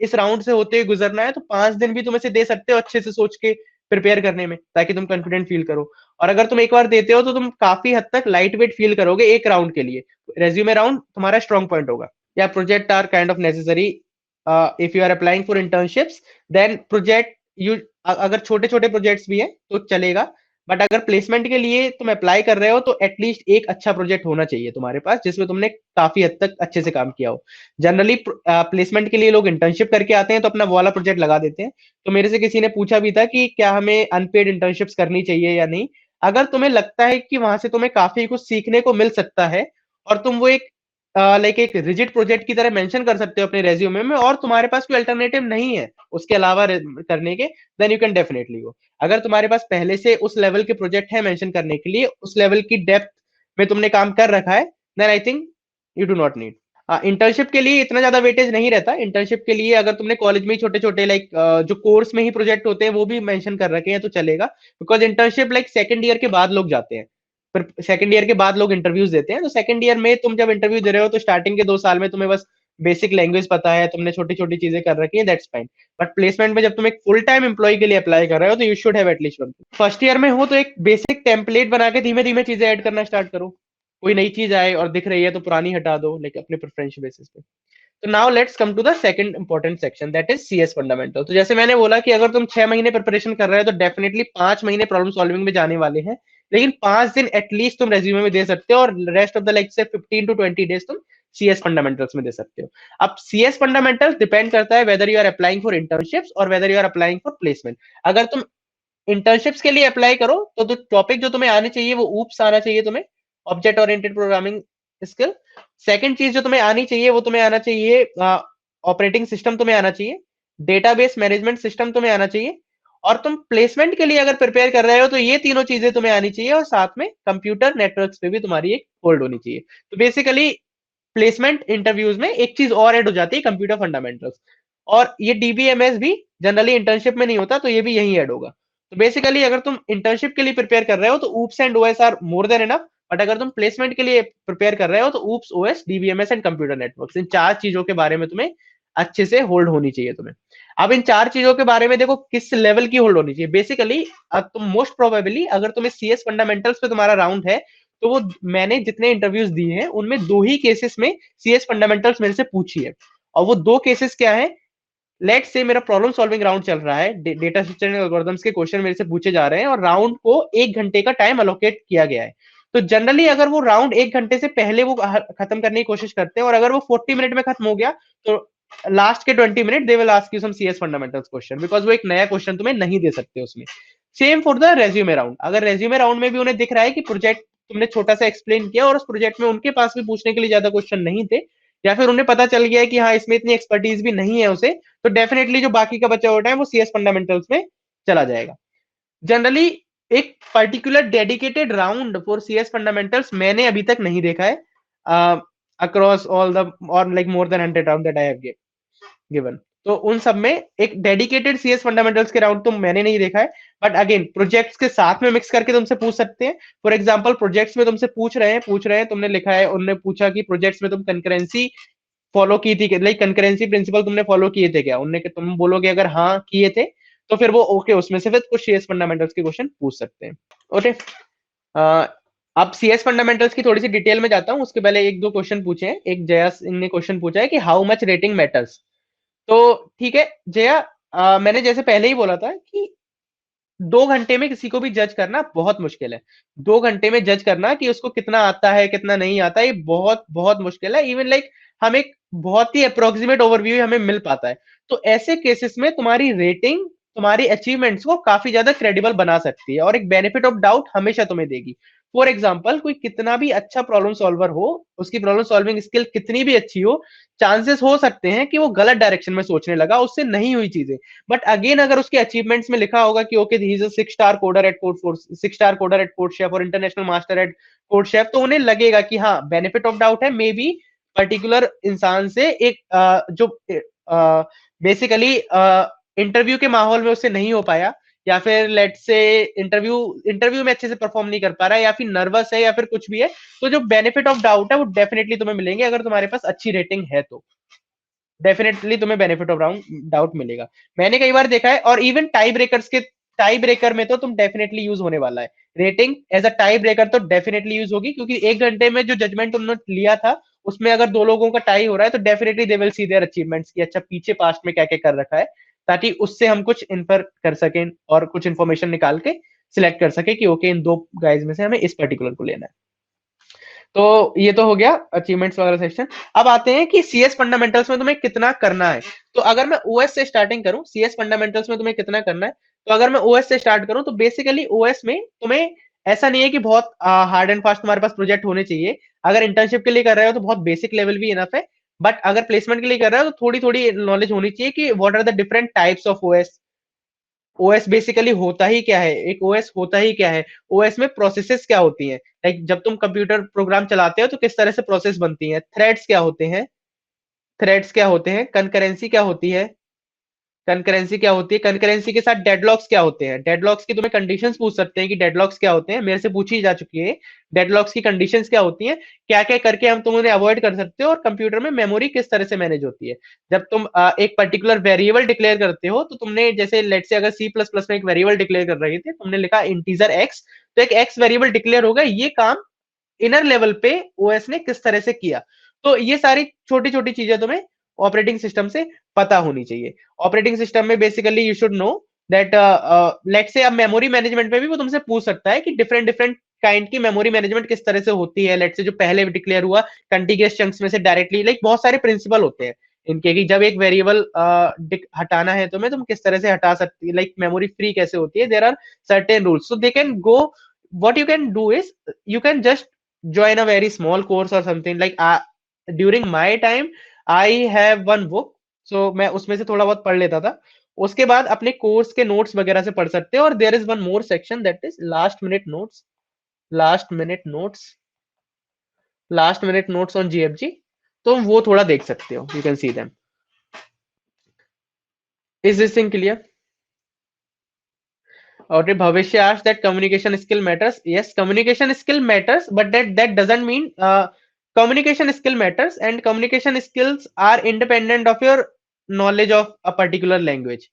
इस राउंड से होते हुए गुजरना है, तो 5 दिन भी तुम इसे दे सकते हो अच्छे से सोच के प्रिपेयर करने में, ताकि तुम कॉन्फिडेंट फील करो। और अगर तुम एक बार देते हो तो तुम काफी हद तक लाइट वेट फील करोगे एक राउंड के लिए। रेज्यूमे राउंड तुम्हारा स्ट्रॉन्ग पॉइंट होगा। या project are kind of necessary if you are applying for internships, then project you, अगर छोटे छोटे प्रोजेक्ट्स भी हैं तो चलेगा, बट अगर प्लेसमेंट के लिए तुम अप्लाई कर रहे हो तो एटलीस्ट एक अच्छा प्रोजेक्ट होना चाहिए तुम्हारे पास जिसमें तुमने काफी हद तक अच्छे से काम किया हो। जनरली प्लेसमेंट के लिए लोग इंटर्नशिप करके आते हैं तो अपना वो वाला प्रोजेक्ट लगा देते हैं। तो मेरे से किसी ने पूछा भी था कि क्या हमें अनपेड इंटर्नशिप्स करनी चाहिए या नहीं। अगर तुम्हें लगता है कि वहां से तुम्हें काफी कुछ सीखने को मिल सकता है, और तुम वो एक लाइक एक रिजिड प्रोजेक्ट की तरह मेंशन कर सकते हो अपने रेज्यूमे में, और तुम्हारे पास कोई अल्टरनेटिव नहीं है उसके अलावा करने के, then you can definitely go. अगर तुम्हारे पास पहले से उस लेवल के प्रोजेक्ट है मेंशन करने के लिए, उस लेवल की डेप्थ में तुमने काम कर रखा है, then I think you do not need. Internship के लिए इतना ज्यादा वेटेज नहीं रहता। इंटर्नशिप के लिए अगर तुमने कॉलेज में ही छोटे छोटे लाइक जो कोर्स में ही प्रोजेक्ट होते हैं वो भी मेंशन कर रखे हैं तो चलेगा, because internship like second year के बाद लोग जाते हैं। फिर सेकंड ईयर के बाद लोग इंटरव्यूज देते हैं, तो सेकंड ईयर में तुम जब इंटरव्यू दे रहे हो तो स्टार्टिंग के 2 साल में तुम्हें बस बेसिक लैंग्वेज पता है, तुमने छोटी छोटी चीजें कर रखी है, दैट्स फाइन। बट प्लेसमेंट में जब तुम एक फुल टाइम एम्प्लॉय के लिए अप्लाई कर रहे हो तो you should have at least one. First year में हो तो एक बेसिक टेम्पलेट बना के धीमे धीमे चीजें ऐड करना स्टार्ट करो। कोई नई चीज आए और दिख रही है तो पुरानी हटा दो, लाइक अपने प्रेफरेंस बेसिस पे। तो now let's come to the second important section, that is CS fundamental. तो जैसे मैंने बोला कि अगर तुम 6 महीने प्रिपरेशन कर रहे हो तो डेफिनेटली 5 महीने प्रॉब्लम सॉल्विंग में जाने वाले हैं, लेकिन 5 दिन एटलीस्ट तुम रेज्यूमे में दे सकते हो, और रेस्ट ऑफ द लाइक से 15 to 20 डेज तुम सीएस फंडामेंटल्स में दे सकते हो। अब सीएस फंडामेंटल्स डिपेंड करता है whether you are applying for internships और whether you are applying for placement. अगर तुम इंटर्नशिप्स के लिए अप्लाई करो तो टॉपिक जो तुम्हें आने चाहिए वो ऊप्स आना चाहिए तुम्हें, object oriented programming skill. Second चीज जो तुम्हें आनी चाहिए वो तुम्हें आना चाहिए ऑपरेटिंग सिस्टम तुम्हें आना चाहिए, डेटाबेस मैनेजमेंट सिस्टम तुम्हें आना चाहिए, और तुम प्लेसमेंट के लिए अगर प्रिपेयर कर रहे हो तो ये तीनों चीजें तुम्हें आनी चाहिए, और साथ में कंप्यूटर नेटवर्क्स पे भी तुम्हारी एक होल्ड होनी चाहिए। तो बेसिकली प्लेसमेंट इंटरव्यूज में एक चीज और ऐड हो जाती है, कंप्यूटर फंडामेंटल्स, और ये डीबीएमएस भी जनरली इंटर्नशिप में नहीं होता, तो ये भी यही ऐड होगा। तो बेसिकली अगर तुम इंटर्नशिप के लिए प्रिपेयर कर रहे हो तो OOPS and OS are more than enough, but अगर तुम प्लेसमेंट के लिए प्रिपेयर कर रहे हो तो OOPs, OS, DBMS and computer networks, इन चार चीजों के बारे में तुम्हें अच्छे से होल्ड होनी चाहिए तुम्हें। अब इन चार चीजों के बारे में देखो किस लेवल की होल्ड होनी चाहिए। बेसिकली तुम मोस्ट प्रोबेबली अगर तुम्हें सीएस फंडामेंटल्स पे तुम्हारा राउंड है, तो वो मैंने जितने इंटरव्यूज दिए हैं उनमें 2 ही केसेस में सीएस फंडामेंटल्स मेरे से पूछी है। और वो 2 केसेस क्या है, लेट से मेरा प्रॉब्लम सॉल्विंग राउंड चल रहा है, डेटा स्ट्रक्चर एल्गोरिथम्स के क्वेश्चन मेरे से पूछे जा रहे हैं, और राउंड को 1 घंटे का टाइम अलोकेट किया गया है। तो जनरली अगर वो राउंड 1 घंटे से पहले वो खत्म करने की कोशिश करते हैं, और अगर वो 40 मिनट में खत्म हो गया, तो लास्ट के 20 minute they will ask you some CS fundamentals question, because वो एक नया क्वेश्चन तुम्हें नहीं दे सकते उसमें। Same for the resume round, अगर रेज्यूमे राउंड में भी उन्हें दिख रहा है कि प्रोजेक्ट तुमने छोटा सा एक्सप्लेन किया और उस प्रोजेक्ट में उनके पास भी पूछने के लिए ज्यादा क्वेश्चन नहीं थे, या फिर उन्हें पता चल गया है कि हाँ इसमें इतनी एक्सपर्टीज भी नहीं है उसे, तो डेफिनेटली जो बाकी का बचा हुआ टाइम वो सीएस फंडामेंटल्स में चला जाएगा। जनरली एक particular dedicated round for CS fundamentals मैंने अभी तक नहीं देखा है अक्रॉस ऑल द और like more than 100 round that I have given. तो उन सब में एक डेडिकेटेड सीएस फंडामेंटल्स के राउंड तो मैंने नहीं देखा है, बट अगेन प्रोजेक्ट्स के साथ में मिक्स करके तुमसे पूछ सकते हैं। फॉर एग्जांपल प्रोजेक्ट्स में तुमसे पूछ रहे हैं, तुमने लिखा है, उन्होंने पूछा कि प्रोजेक्ट्स में तुम कंकरेंसी फॉलो की थी, लाइक कंकरेंसी प्रिंसिपल तुमने फॉलो किए थे क्या, उनने, तुम बोलोगे अगर हाँ किए थे, तो फिर वो ओके, उसमें से फिर कुछ सीएस फंडामेंटल्स के क्वेश्चन पूछ सकते हैं। ओके, अब सीएस फंडामेंटल्स की थोड़ी सी डिटेल में जाता हूँ, उसके पहले एक दो क्वेश्चन पूछे हैं। एक जया सिंह ने क्वेश्चन पूछा है कि हाउ मच रेटिंग मैटर्स। तो ठीक है जया, मैंने जैसे पहले ही बोला था कि 2 घंटे में किसी को भी जज करना बहुत मुश्किल है। 2 घंटे में जज करना कि उसको कितना आता है कितना नहीं आता है, ये बहुत बहुत मुश्किल है। इवन लाइक हम एक बहुत ही अप्रोक्सीमेट ओवरव्यू हमें मिल पाता है। तो ऐसे केसेस में तुम्हारी रेटिंग तुम्हारी अचीवमेंट्स को काफी ज्यादा क्रेडिबल बना सकती है, और एक बेनिफिट ऑफ डाउट हमेशा तुम्हें देगी। फॉर एग्जाम्पल कोई कितना भी अच्छा प्रॉब्लम सॉल्वर हो, उसकी प्रॉब्लम सॉल्विंग स्किल कितनी भी अच्छी हो, चांसेस हो सकते हैं कि वो गलत डायरेक्शन में सोचने लगा, उससे नहीं हुई चीजें। बट अगेन अगर उसके अचीवमेंट्स में लिखा होगा कि okay he is a 6 star coder at code force, 6 star coder at code chef और international master at code chef, तो उन्हें लगेगा कि हाँ बेनिफिट ऑफ डाउट है, मे बी पर्टिकुलर इंसान से एक जो बेसिकली इंटरव्यू के माहौल में उससे नहीं हो पाया, या फिर लेट से इंटरव्यू इंटरव्यू में अच्छे से परफॉर्म नहीं कर पा रहा है, या फिर नर्वस है, या फिर कुछ भी है, तो जो बेनिफिट ऑफ डाउट है वो डेफिनेटली तुम्हें मिलेंगे अगर तुम्हारे पास अच्छी रेटिंग है तो। डेफिनेटली तुम्हें बेनिफिट ऑफ डाउट मिलेगा। मैंने कई बार देखा है, और इवन टाई ब्रेकर में तो तुम डेफिनेटली यूज होने वाला है। Rating as a tie breaker तो डेफिनेटली यूज होगी, क्योंकि 1 घंटे में जो जजमेंट उन्होंने लिया था उसमें अगर 2 लोगों का टाई हो रहा है तो definitely they will see their achievements की अच्छा पीछे पास्ट में क्या क्या कर रखा है, ताकि उससे हम कुछ इन्फर कर सकें और कुछ इन्फॉर्मेशन निकाल के सिलेक्ट कर सके कि ओके इन 2 गाइज में से हमें इस पर्टिकुलर को लेना है। तो ये तो हो गया अचीवमेंट्स वाला सेक्शन। अब आते हैं कि सीएस फंडामेंटल्स में तुम्हें कितना करना है। तो अगर मैं ओएस से स्टार्टिंग करूं, सीएस फंडामेंटल्स में तुम्हें कितना करना है, तो अगर मैं ओएस से स्टार्ट करूं तो बेसिकली ओएस में तुम्हें ऐसा नहीं है कि बहुत हार्ड एंड फास्ट तुम्हारे पास प्रोजेक्ट होने चाहिए। अगर इंटर्नशिप के लिए कर रहे हो तो बहुत बेसिक लेवल भी इनफ है, बट अगर प्लेसमेंट के लिए कर रहे हो तो थोड़ी थोड़ी नॉलेज होनी चाहिए कि what are the different types of OS. OS basically होता ही क्या है, एक ओएस होता ही क्या है, ओएस में प्रोसेसेस क्या होती हैं, लाइक जब तुम कंप्यूटर प्रोग्राम चलाते हो तो किस तरह से प्रोसेस बनती हैं, थ्रेड्स क्या होते हैं, कंकरेंसी क्या होती है, कंकरेंसी के साथ डेडलॉक्स क्या होते हैं, डेडलॉक्स की तुम्हें कंडीशंस पूछ सकते हैं कि डेडलॉक्स क्या होते हैं, मेरे से पूछी जा चुकी है डेडलॉक्स की कंडीशंस क्या होती हैं, क्या क्या करके हम तुम उन्हें अवॉइड कर सकते हो, और कंप्यूटर में मेमोरी किस तरह से मैनेज होती है। जब तुम एक पर्टिकुलर वेरिएबल डिक्लेयर करते हो, तो तुमने जैसे लेट से अगर सी प्लस प्लस में एक वेरिएबल डिक्लेयर कर रहे थे, तुमने लिखा इंटीजर एक्स, तो एक एक्स वेरिएबल डिक्लेयर होगा, ये काम इनर लेवल पे ओएस ने किस तरह से किया। तो ये सारी छोटी छोटी चीजें तुम्हें ऑपरेटिंग सिस्टम से पता होनी चाहिए। ऑपरेटिंग सिस्टम में basically you should know that let's say अब मेमोरी मैनेजमेंट में भी वो तुमसे पूछ सकता है कि डिफरेंट डिफरेंट काइंड की मेमोरी मैनेजमेंट किस तरह से होती है। लेट से जो पहले डिक्लेयर हुआ कंटिग्यूअस चंक्स में से डायरेक्टली, लाइक बहुत सारे प्रिंसिपल होते हैं इनके कि जब एक वेरिएबल हटाना है तुम्हें, तुम किस तरह से हटा सकती है, लाइक मेमोरी फ्री कैसे होती है, there are certain rules, so they can go, what you can do is you can just join a very small course or something like during my time I have one book, so मैं उसमें से थोड़ा बहुत पढ़ लेता था, उसके बाद अपने कोर्स के नोट्स वगैरह से पढ़ सकते हो, और there is one more section that is last minute notes, last minute notes, last minute notes on GFG. तो वो थोड़ा देख सकते हो, you can see them. Is this thing clear? और भविष्य asked that communication skill matters. Yes, communication skill matters, but that doesn't mean communication skill matters, and communication skills are independent of your knowledge of a particular language.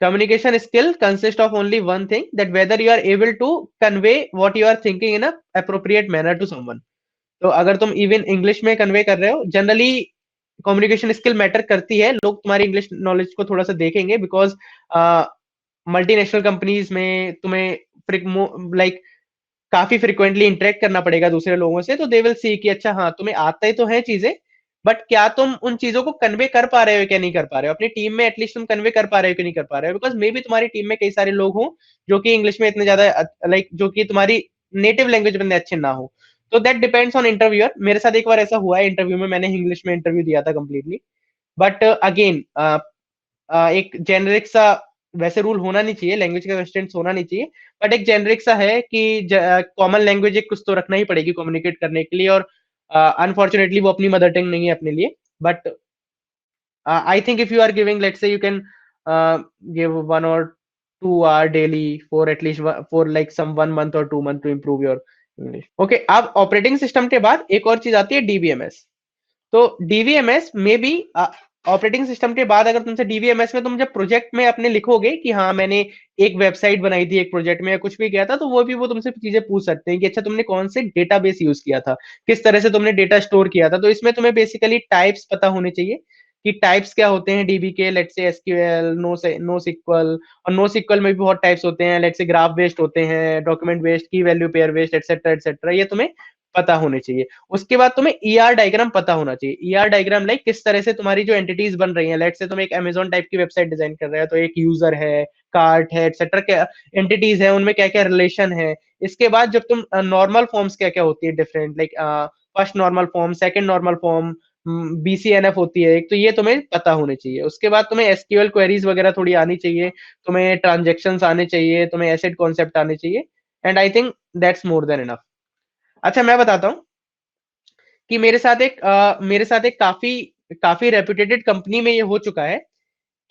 Communication skill consists of only one thing, that whether you are able to convey what you are thinking in a appropriate manner to someone. तो अगर तुम even English में convey कर रहे हो, generally communication skill matter करती है, लोग तुम्हारी इंग्लिश नॉलेज को थोड़ा सा देखेंगे, बिकॉज मल्टीनेशनल कंपनीज में तुम्हें लाइक काफी फ्रिक्वेंटली इंटरेक्ट करना पड़ेगा दूसरे लोगों से, तो दे विल सी कि अच्छा हाँ तुम्हें आता ही तो है चीजें, बट क्या तुम उन चीजों को कन्वे कर पा रहे हो क्या नहीं कर पा रहे हो, अपनी टीम में एटलीस्ट तुम कन्वे कर पा रहे हो कि नहीं कर पा रहे हो, बिकॉज मे बी तुम्हारी टीम में कई सारे लोग हों जो कि इंग्लिश में इतने ज्यादा लाइक जो कि तुम्हारी नेटिव लैंग्वेज में अच्छे ना हो। तो दैट डिपेंड्स ऑन इंटरव्यूअर। मेरे साथ एक बार ऐसा हुआ है इंटरव्यू में, मैंने इंग्लिश में इंटरव्यू दिया था कंप्लीटली, बट अगेन एक जेनरिक सा, वैसे रूल होना नहीं चाहिए, लैंग्वेज का कंस्ट्रेंट्स होना नहीं चाहिए, बट एक जेनरिक सा है कि कॉमन लैंग्वेज एक कुछ तो रखना ही पड़ेगी कम्युनिकेट करने के लिए, और अनफॉर्चुनेटली वो अपनी मदर टंग नहीं है अपने लिए, but I think if you are giving, let's say you can give 1 or 2 hour daily for at least for like some 1 month or 2 month to improve your English. Okay, अब operating system के बाद एक और चीज आती है DBMS. तो DBMS में भी ऑपरेटिंग सिस्टम के बाद अगर तुमसे डीवीएमएस में तुम जब प्रोजेक्ट में अपने लिखोगे कि हाँ मैंने एक वेबसाइट बनाई थी एक प्रोजेक्ट में या कुछ भी किया था, तो वो तुमसे चीजें पूछ सकते हैं कि अच्छा तुमने कौन से डेटाबेस यूज किया था, किस तरह से तुमने डेटा स्टोर किया था। तो इसमें तुम्हें बेसिकली टाइप्स पता होने चाहिए कि टाइप्स क्या होते हैं डीबी के, let's say SQL, NoSQL, और नो सिक्वल में भी बहुत टाइप्स होते हैं, लेट्स से ग्राफ बेस्ड होते हैं, डॉक्यूमेंट बेस्ड, की value pair based, etcetera etcetera, ये तुम्हें पता होने चाहिए। उसके बाद तुम्हें ईआर डायग्राम पता होना चाहिए। ईआर डायग्राम लाइक किस तरह से तुम्हारी जो एंटिटीज बन रही हैं, लेट्स से तुम एक अमेजोन टाइप की वेबसाइट डिजाइन कर रहे हो, तो एक यूजर है, कार्ट है, एटसेट्रा, क्या एंटिटीज है, उनमें क्या क्या रिलेशन है। इसके बाद जब तुम नॉर्मल फॉर्म्स क्या क्या होती है different, like first normal form, second normal form, BCNF होती है एक, तो ये तुम्हें पता होने चाहिए। उसके बाद तुम्हें एसक्यूएल क्वेरीज वगैरह थोड़ी आनी चाहिए, तुम्हें ट्रांजेक्शन्स आने चाहिए, तुम्हें एसेट कॉन्सेप्ट आने चाहिए, and I think that's more than enough. अच्छा मैं बताता हूँ कि मेरे साथ एक काफी काफी रेप्यूटेड कंपनी में ये हो चुका है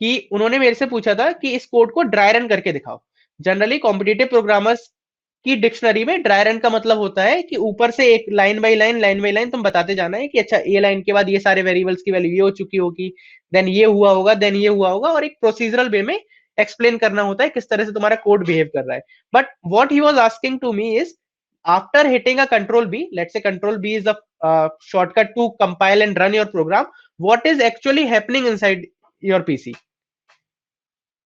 कि उन्होंने मेरे से पूछा था कि इस कोड को ड्राई रन करके दिखाओ। जनरली कॉम्पिटिटिव प्रोग्रामर्स की डिक्शनरी में ड्राई रन का मतलब होता है कि ऊपर से एक लाइन बाय लाइन तुम बताते जाना है कि अच्छा ए लाइन के बाद ये सारे वेरिएबल्स की वैल्यू ये हो चुकी होगी, देन ये हुआ होगा, देन ये हुआ होगा, और एक प्रोसीजरल वे में एक्सप्लेन करना होता है किस तरह से तुम्हारा कोड बिहेव कर रहा है। But what he was asking to me is, after hitting a control B, let's say control B is a shortcut to compile and run your program, what is actually happening inside your PC,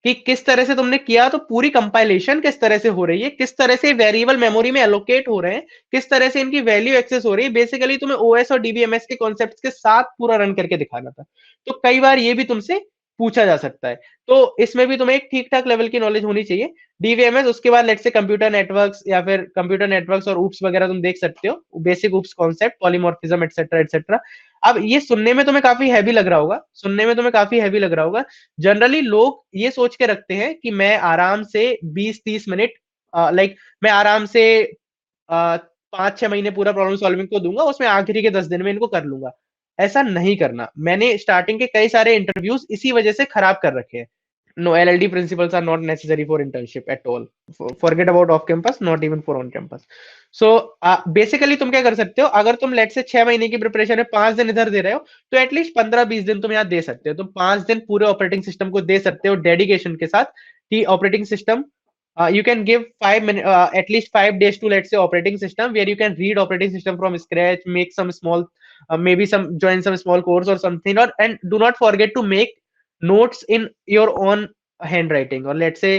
कि किस तरह से तुमने किया, तो पूरी compilation किस तरह से हो रही है, किस तरह से वेरिएबल मेमोरी में एलोकेट हो रहे हैं, किस तरह से इनकी वैल्यू एक्सेस हो रही है। बेसिकली तुम्हें ओएस और डीबीएमएस के कॉन्सेप्ट्स के साथ पूरा रन करके दिखाना था। तो कई बार ये भी तुमसे पूछा जा सकता है, तो इसमें भी तुम्हें एक ठीक ठाक लेवल की नॉलेज होनी चाहिए डीवीएमएस। उसके बाद लेट्स से कंप्यूटर नेटवर्क्स, या फिर कंप्यूटर नेटवर्क्स और ऊप्स वगैरह तुम देख सकते हो, basic oops concept, polymorphism etcetera etcetera. अब ये सुनने में तुम्हें काफी हैवी लग रहा होगा, सुनने में तुम्हें काफी हैवी लग रहा होगा। जनरली लोग ये सोच के रखते हैं कि मैं आराम से 20-30 मिनट, लाइक मैं आराम से 5-6 महीने पूरा प्रॉब्लम सॉल्विंग को दूंगा, उसमें आखिरी के 10 दिन में इनको कर लूंगा। ऐसा नहीं करना। मैंने स्टार्टिंग के कई सारे इंटरव्यूज इसी वजह से खराब कर रखे हैं। No, LLD principles are not necessary for internship at all. Forget about off campus, not even for on campus. So basically तुम क्या कर सकते हो, अगर तुम लेट से 6 महीने की प्रिपरेशन है 5 दिन इधर दे रहे हो, तो एटलीस्ट 15-20 दिन तुम यहाँ दे सकते हो। तुम 5 दिन पूरे ऑपरेटिंग सिस्टम को दे सकते हो डेडिकेशन के साथ, कि operating system you can give 5 minutes, at least 5 days to, let's say, operating system, where you can read operating system from scratch, make some small, maybe join some small course or something, or and do not forget to make notes in your own handwriting, or let's say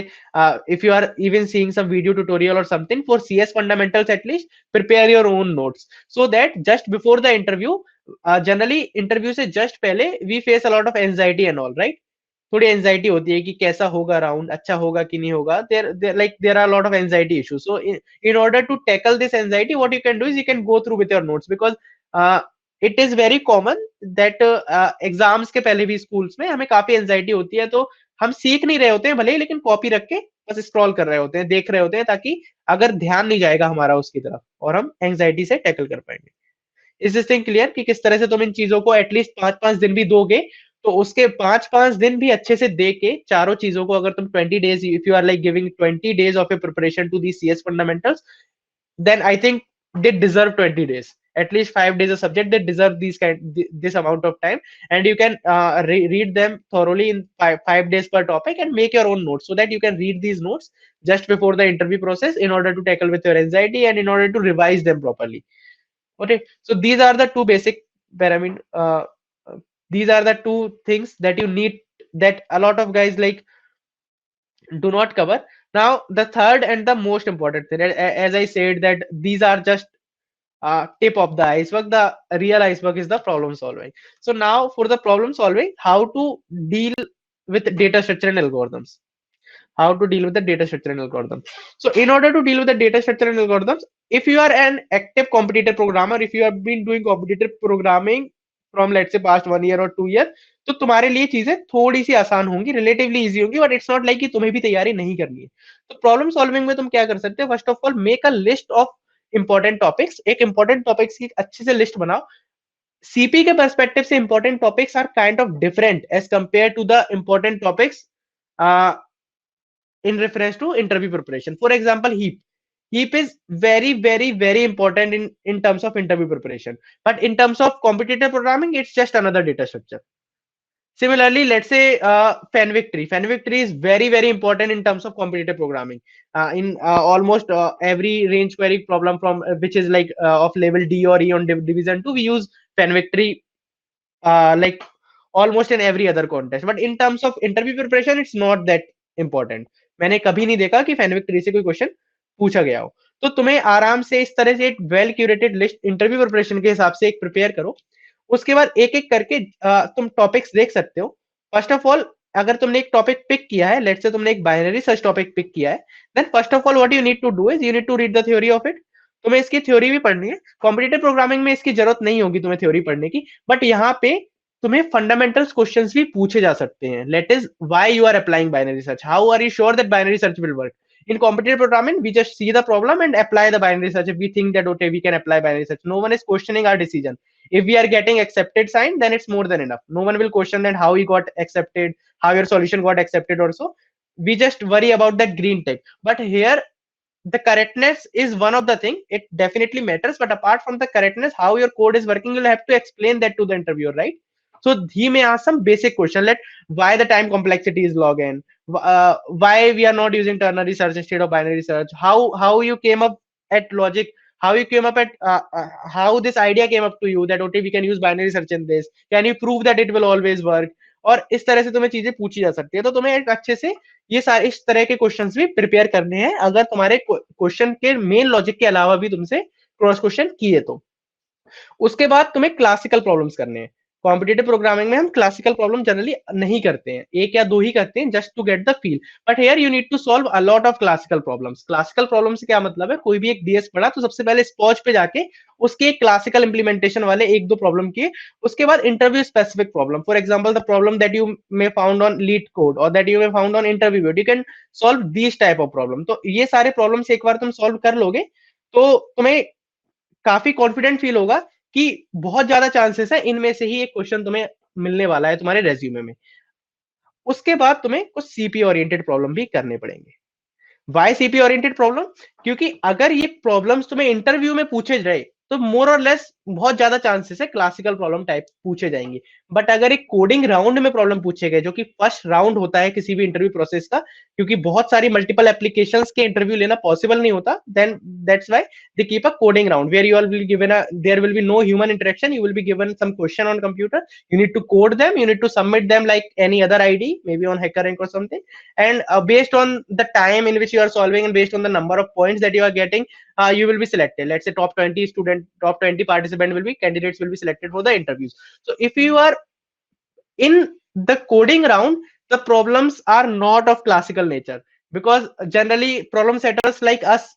if you are even seeing some video tutorial or something for CS fundamentals, at least prepare your own notes, so that just before the interview, generally interview से just पहले we face a lot of anxiety and all, right? थोड़ी anxiety होती है कि कैसा होगा round, अच्छा होगा कि नहीं होगा, there are lot of anxiety issues. So in order to tackle this anxiety, what you can do is you can go through with your notes, because it is very common that exams के पहले भी schools में हमें काफी anxiety होती है। तो हम सीख नहीं रहे होते हैं भले ही, लेकिन कॉपी रख के बस स्क्रॉल कर रहे होते हैं, देख रहे होते हैं, ताकि अगर ध्यान नहीं जाएगा हमारा उसकी तरफ और हम एंग्जाइटी से टैकल कर पाएंगे। इज दिस थिंग क्लियर कि किस तरह से तुम इन चीजों को एटलीस्ट 5-5 दिन भी दोगे, तो उसके 5-5 दिन भी अच्छे से दे के चारों चीजों को, अगर तुम 20 days, if you are like giving 20 days of a preparation to the CS fundamentals, then I think they deserve 20 days. At least 5 days a subject, they deserve this amount of time, and you can read them thoroughly in 5 days per topic and make your own notes, so that you can read these notes just before the interview process in order to tackle with your anxiety and in order to revise them properly. Okay, so these are the two basic pyramid. These are the two things that you need, that a lot of guys like do not cover. Now the third and the most important thing, as I said, that these are just tip of the iceberg. The real iceberg is the problem solving. So now for the problem solving, how to deal with data structure and algorithms. How to deal with the data structure and algorithms. So in order to deal with the data structure and algorithms, if you are an active competitive programmer, if you have been doing competitive programming from let's say past 1 year or 2 year, तो तुम्हारे लिए चीजें थोड़ी सी आसान होंगी, relatively easy होंगी, but it's not like कि तुम्हें भी तैयारी नहीं करनी है। तो प्रॉब्लम सॉल्विंग में तुम क्या कर सकते हो, first of all make a list of important topics. एक इंपॉर्टेंट टॉपिक्स की अच्छे से लिस्ट बनाओ। सीपी के पर्सपेक्टिव से important topics are kind of different as compare to the important topics in reference to interview preparation. For example, heap is very important in terms of interview preparation, but in terms of competitive programming, it's just another data structure. Similarly, let's say Fenwick tree is very important in terms of competitive programming. In almost every range query problem from which is like of level D or E on division 2, we use Fenwick tree like almost in every other contest. But in terms of interview preparation, it's not that important. मैंने कभी नहीं देखा कि फेनविक tree से कोई question पूछा गया हो। तो तुम्हें आराम से इस तरह से एक well curated list interview preparation के हिसाब से एक प्रिपेयर करो। उसके बाद एक एक करके तुम टॉपिक्स देख सकते हो। फर्स्ट ऑफ ऑल, अगर तुमने एक टॉपिक पिक किया है, लेट्स से तुमने एक बाइनरी सर्च टॉपिक पिक किया है, then first of all what you need to do is you need to read the theory of it. तुम्हें इसकी थ्योरी भी पढ़नी है। कॉम्पिटिटिव प्रोग्रामिंग में इसकी जरूरत नहीं होगी तुम्हें थ्योरी पढ़ने की, बट यहाँ पे तुम्हें फंडामेंटल्स क्वेश्चंस भी पूछे जा सकते हैं। Let is why you are applying binary search, how are you sure that binary search will work. In competitive programming, we just see the problem and apply the binary search. If we think that okay, we can apply binary search, no one is questioning our decision. If we are getting accepted sign, then it's more than enough. No one will question that how you got accepted, how your solution got accepted also. We just worry about that green tick. But here, the correctness is one of the thing. It definitely matters. But apart from the correctness, how your code is working, you'll have to explain that to the interviewer, right? So he may ask some basic question, like why the time complexity is log n, why we are not using ternary search instead of binary search, how you came up at logic, how you came up at how this idea came up to you that okay, we can use binary search in this, can you prove that it will always work। और इस तरह से तुम्हें चीजें पूछी जा सकती है। तो तुम्हें एक अच्छे से ये सारे इस तरह के क्वेश्चंस भी प्रिपेयर करने हैं, अगर तुम्हारे क्वेश्चन के मेन लॉजिक के अलावा भी तुमसे क्रॉस क्वेश्चन किए तो। उसके बाद तुम्हें क्लासिकल प्रॉब्लम्स करने हैं। कॉम्पिटिटिव प्रोग्रामिंग में हम क्लासिकल प्रॉब्लम जनरली नहीं करते हैं, एक या दो ही करते हैं just to get the feel, but here you need to solve a lot of classical problems. Classical problem से क्या मतलब है, कोई भी एक डीएस पढ़ा तो सबसे पहले स्पॉज पे जाके उसके क्लासिकल इंप्लीमेंटेशन वाले एक दो प्रॉब्लम किए, उसके बाद interview specific problem. For example, the problem that you may found on LeetCode और that you may found on interview, you can solve this type of problem. तो ये सारे प्रॉब्लम्स एक बार तुम सॉल्व कर लोगे तो तुम्हें काफी कॉन्फिडेंट फील होगा कि बहुत ज्यादा चांसेस है इनमें से ही एक क्वेश्चन तुम्हें मिलने वाला है तुम्हारे रेज्यूमे में। उसके बाद तुम्हें कुछ सीपी ओरिएंटेड प्रॉब्लम भी करने पड़ेंगे। वाई सीपी ओरिएंटेड प्रॉब्लम, क्योंकि अगर ये प्रॉब्लम्स तुम्हें इंटरव्यू में पूछे जाए तो मोर और लेस बहुत ज्यादा चांसेस है क्लासिकल प्रॉब्लम टाइप पूछे जाएंगे। बट अगर एक कोडिंग राउंड में प्रॉब्लम पूछे गए, जो कि फर्स्ट राउंड होता है किसी भी इंटरव्यू प्रोसेस का, क्योंकि बहुत सारी मल्टीपल एप्लीकेशंस के इंटरव्यू लेना पॉसिबल नहीं होता, then that's why they keep a coding round where you all will given there will be no human interaction, you will be given some question on computer, you need to code them, you need to submit them like any other id, maybe on HackerRank or something, and based on the time in which you are solving and based on the number of points that you are getting, you will be selected. Let's say top 20 student, top 20 participant will be candidates will be selected for the interviews. So if you are in the coding round, the problems are not of classical nature, because generally problem setters like us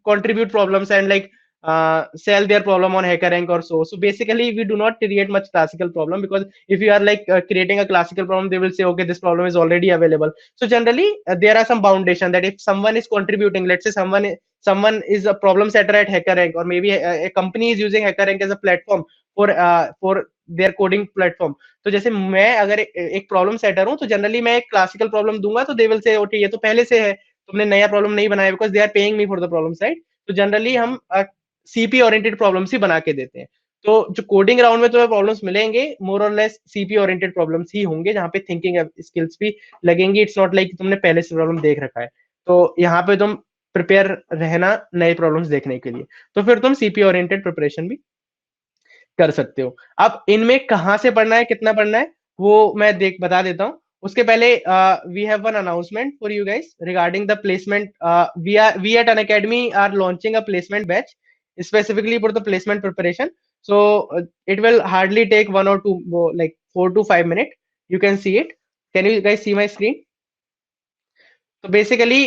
contribute problems and like sell their problem on HackerRank or so. So basically, we do not create much classical problem, because if you are like creating a classical problem, they will say, okay, this problem is already available. So generally, there are some foundation that if someone is contributing, let's say someone is a problem setter at HackerRank, or maybe a company is using HackerRank as a platform for their coding platform. तो जैसे मैं अगर एक problem shutter हूँ, तो generally मैं एक classical problem दूंगा, तो दे विल से ओके ये तो पहले से है, तुमने नया प्रॉब्लम नहीं बनाया, because they are paying me for the problem side. तो जनरली हम सीपी ओरिएंटेड प्रॉब्लम्स ही बना के देते हैं. तो जो कोडिंग राउंड में तुम्हें प्रॉब्लम्स मिलेंगे, मोर और लेस सीपी ओरिएंटेड प्रॉब्लम्स ही होंगे, जहाँ पे थिंकिंग स्किल्स भी लगेंगी. इट्स नॉट लाइक तुमने पहले से प्रॉब्लम देख रखा है. तो यहाँ पे तुम प्रिपेयर रहना नए प्रॉब्लम्स देखने के लिए. तो फिर तुम सीपी ओरिएंटेड प्रिपरेशन भी कर सकते हो. अब इनमें कहाँ से पढ़ना है, कितना पढ़ना है, वो मैं बता देता हूँ. उसके पहले we have one announcement for you guys regarding the placement. We at Unacademy are launching a placement batch specifically for the placement preparation. So it will hardly take 1 or 2, like 4 to 5 minutes. You can see it. Can you guys see my screen? So basically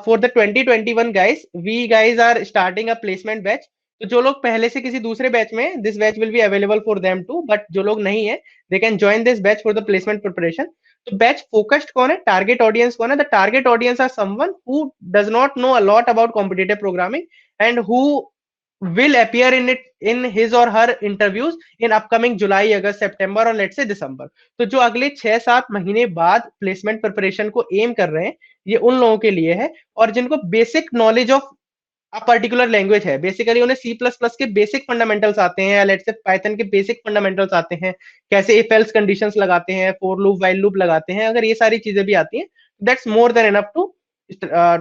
for the 2021 guys, we guys are starting a placement batch. तो जो लोग पहले से किसी दूसरे batch में, this batch will be available for them too, but जो लोग नहीं है, they can join this batch for the placement preparation. तो बैच फोकस्ड कौन है, टारगेट ऑडियंस कौन है? The target audience are someone who does not know a lot about competitive programming and who will appear in his or her interviews in upcoming July, August, September और let's say December. तो जो अगले 6-7 महीने बाद placement preparation को M कर रहे हैं, ये उन लोगों के लिए है, और जिनको basic knowledge of a particular language है. बेसिकली उन्हें C++ के बेसिक फंडामेंटल्स आते हैं, लेट्स से पाइथन के बेसिक फंडामेंटल्स आते हैं, कैसे इफ एल्स कंडीशंस लगाते हैं, फॉर लूप व्हाइल लूप लगाते हैं. अगर ये सारी चीजें भी आती हैं, that's more than enough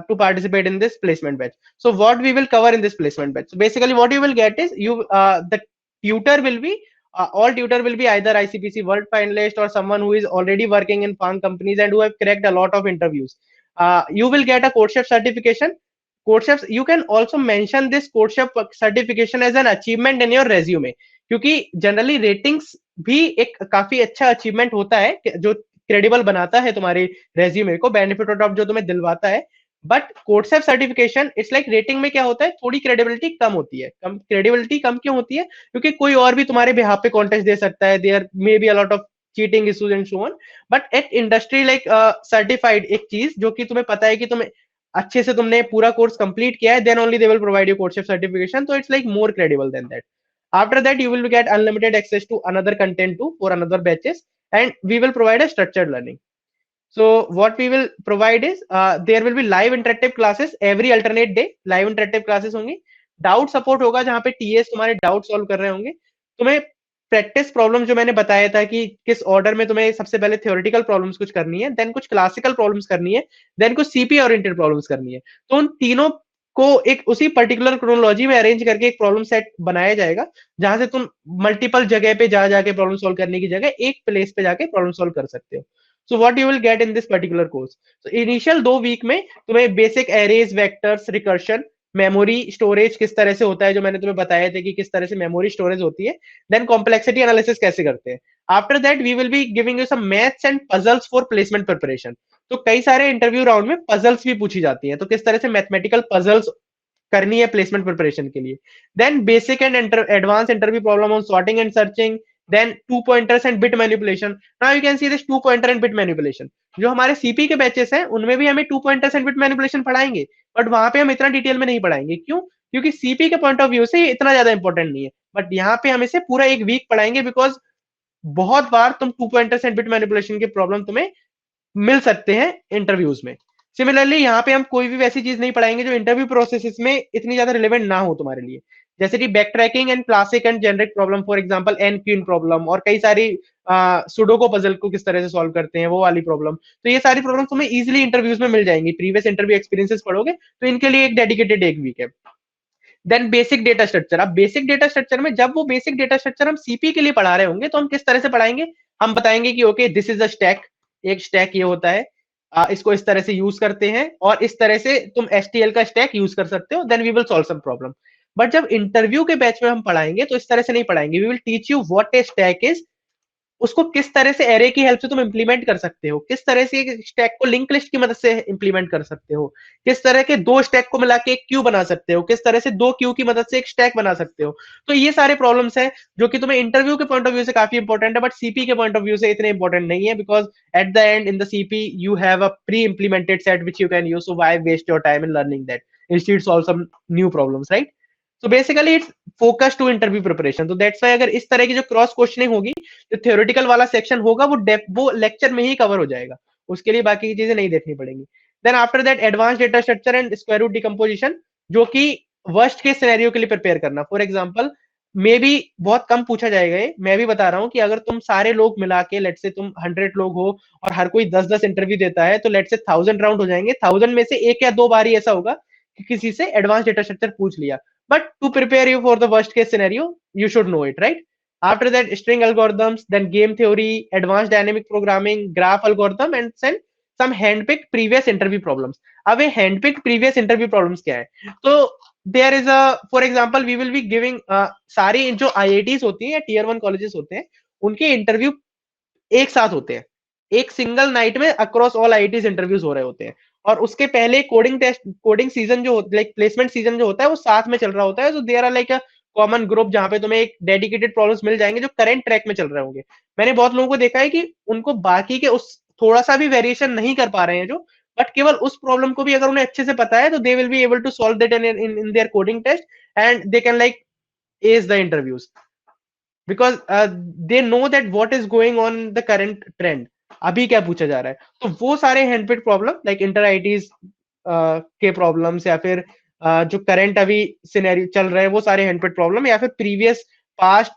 to participate in this placement batch. So what we will cover in this placement batch? So basically what you will get is the tutor will be all tutor will be either ICPC world finalist or someone who is already working in farm companies and who have cracked a lot of interviews. You will get a CodeChef certification. CodeChef, you can also mention this CodeChef certification as an achievement in your resume, क्योंकि generally ratings भी एक काफी अच्छा achievement होता है जो credible बनाता है तुम्हारे रेज्यूमे को, बेनिफिट ऑफ डाउट जो तुम्हें दिलवाता है. But CodeChef certification it's like rating में क्या होता है, थोड़ी क्रेडिबिलिटी कम होती है. कम क्रेडिबिलिटी कम क्यों होती है? क्योंकि कोई और भी तुम्हारे बिहाफ पे कॉन्टेस्ट दे सकता है, there may be a lot of cheating issues and so on. But एक इंडस्ट्री लाइक सर्टिफाइड एक चीज जो कि तुम्हें पता है कि तुम्हें अच्छे से तुमने पूरा कोर्स कंप्लीट किया है, then only they will provide you CodeChef certification. तो it's like more credible than that. After that, you will get unlimited access to another content too for another batches, and we will provide a structured learning. So what we will provide is there will be live interactive classes every alternate day. Live interactive classes होंगी. Doubt support होगा जहाँ पे TAs तुम्हारे doubt solve कर रहे होंगे. तुम्हें practice problem जो मैंने बताया था कि किस ऑर्डर में तुम्हें सबसे पहले थ्योरेटिकल प्रॉब्लम्स कुछ करनी है, देन कुछ क्लासिकल प्रॉब्लम्स करनी है, देन कुछ सीपी ओरिएंटेड प्रॉब्लम्स करनी है. तो उन तीनों को एक उसी पर्टिकुलर क्रोनोलॉजी में अरेंज करके एक प्रॉब्लम सेट बनाया जाएगा, जहां से तुम मल्टीपल जगह पे जा जाके प्रॉब्लम सॉल्व करने की जगह एक प्लेस पे जाके प्रॉब्लम सॉल्व कर सकते हो. So what you will get in this particular course? So initial 2 week में तुम्हें basic arrays, vectors, recursion, memory storage किस तरह से होता है, जो मैंने तुम्हें बताया था कि किस तरह से मेमोरी स्टोरेज होती है, देन कॉम्प्लेक्सिटी एनालिसिस कैसे करते हैं. After that we will be giving you some maths and puzzles for placement preparation. तो कई सारे इंटरव्यू राउंड में पजल्स भी पूछी जाती है, तो किस तरह से मैथमेटिकल पजल्स करनी है प्लेसमेंट प्रिपरेशन के लिए. Then basic and advance interview problem on sorting and searching, then 2 pointers and bit manipulation. Now you can see this 2 pointer and bit manipulation. जो हमारे सीपी के बैचेस हैं उनमें भी हमें 2 pointers and bit manipulation पढ़ाएंगे, बट वहां पे हम इतना डिटेल में नहीं पढ़ाएंगे. क्यों? क्योंकि सीपी के पॉइंट ऑफ व्यू से इतना ज्यादा इंपॉर्टेंट नहीं है, बट यहाँ पे हम इसे पूरा एक वीक पढ़ाएंगे, बिकॉज बहुत बार तुम 2 pointers and bit manipulation के प्रॉब्लम तुम्हें मिल सकते हैं इंटरव्यूज में. सिमिलरली यहाँ पे हम कोई भी वैसी चीज नहीं पढ़ाएंगे जो इंटरव्यू प्रोसेस में इतनी ज्यादा रिलेवेंट ना हो तुम्हारे लिए, जैसे कि backtracking and classic and generic problem, for example N queen problem, और कई सारी सुडोको पजल को किस तरह से सॉल्व करते हैं वो वाली प्रॉब्लम. तो ये सारी प्रॉब्लम तुम्हें इजीली इंटरव्यूज में मिल जाएंगी. प्रीवियस इंटरव्यू एक्सपीरियंसेस पढ़ोगे तो इनके लिए एक डेडिकेटेड एक वीक है. Then basic data structure. अब बेसिक डेटा स्ट्रक्चर में जब वो बेसिक डेटा स्ट्रक्चर हम सीपी के लिए पढ़ा रहे होंगे, तो हम किस तरह से पढ़ाएंगे, हम बताएंगे कि okay this is a stack, एक स्टैक ये होता है, इसको इस तरह से यूज करते हैं, और इस तरह से तुम STL का स्टैक यूज कर सकते हो, then we will solve some problem. But जब इंटरव्यू के बैच में हम पढ़ाएंगे तो इस तरह से नहीं पढ़ाएंगे. We will teach you what a stack is, उसको किस तरह से एरे की हेल्प से तुम इंप्लीमेंट कर सकते हो, किस तरह से एक स्टैक को लिंक लिस्ट की मदद से इंप्लीमेंट कर सकते हो, किस तरह के दो स्टैक को मिला के एक क्यू बना सकते हो, किस तरह से दो क्यू की मदद से एक स्टैक बना सकते हो। तो ये सारे प्रॉब्लम्स हैं जो कि तुम्हें इंटरव्यू के पॉइंट ऑफ व्यू से काफी इंपॉर्टेंट है, बट सीपी के पॉइंट ऑफ व्यू से इतने इंपॉर्टेंट नहीं है, because at the end in the CP you have a pre implemented set which you can use, so why waste your time in learning that, instead solve some new problems, right? So basically it's focused to interview preparation. तो that's why अगर इस तरह की जो cross questioning होगी, जो theoretical वाला section होगा वो लेक्चर में ही कवर हो जाएगा, उसके लिए बाकी की चीजें नहीं देखनी पड़ेंगी। Then after that advance data structure and square root decomposition, जो कि वर्स्ट केस सिनेरियो के लिए प्रिपेयर करना। फॉर एग्जांपल मे भी बहुत कम पूछा जाएगा ये, मैं भी बता रहा हूँ कि अगर तुम सारे लोग मिला के लेट से तुम 100 लोग हो और हर कोई 10-10 इंटरव्यू देता है, तो लेट से 1000 राउंड हो जाएंगे, 1000 में से एक या दो बार ही ऐसा होगा कि किसी से एडवांस डेटा स्ट्रक्चर पूछ लिया। But to prepare you for the worst case scenario, you should know it, right? After that, string algorithms, then game theory, advanced dynamic programming, graph algorithm, and then some handpicked previous interview problems. अब ये handpicked previous interview problems क्या है? तो there is a, for example, we will be giving सारी जो IITs होती है या tier 1 colleges होते हैं, उनके इंटरव्यू एक साथ होते हैं, एक सिंगल नाइट में अक्रॉस ऑल आईआईटीज इंटरव्यूज हो रहे होते हैं, और उसके पहले कोडिंग टेस्ट, कोडिंग सीजन जो लाइक प्लेसमेंट सीजन जो होता है वो साथ में चल रहा होता है। तो there are like a common group जहां पे तुम्हें एक डेडिकेटेड प्रॉब्लम्स मिल जाएंगे जो करंट ट्रैक में चल रहे होंगे। मैंने बहुत लोगों को देखा है कि उनको बाकी के उस थोड़ा सा भी वेरिएशन नहीं कर पा रहे हैं जो, बट केवल उस प्रॉब्लम को भी अगर उन्हें अच्छे से पता है तो they will be able to solve that in their coding test and they can like ace the interviews because they know that what is going on the current trend, अभी क्या पूछा जा रहा है। तो वो सारे handpick problem like inter ITs के प्रॉब्लम्स या फिर जो करंट अभी सिनेरियो चल रहे हैं वो सारे हैंडपिक प्रॉब्लम, या फिर प्रीवियस पास्ट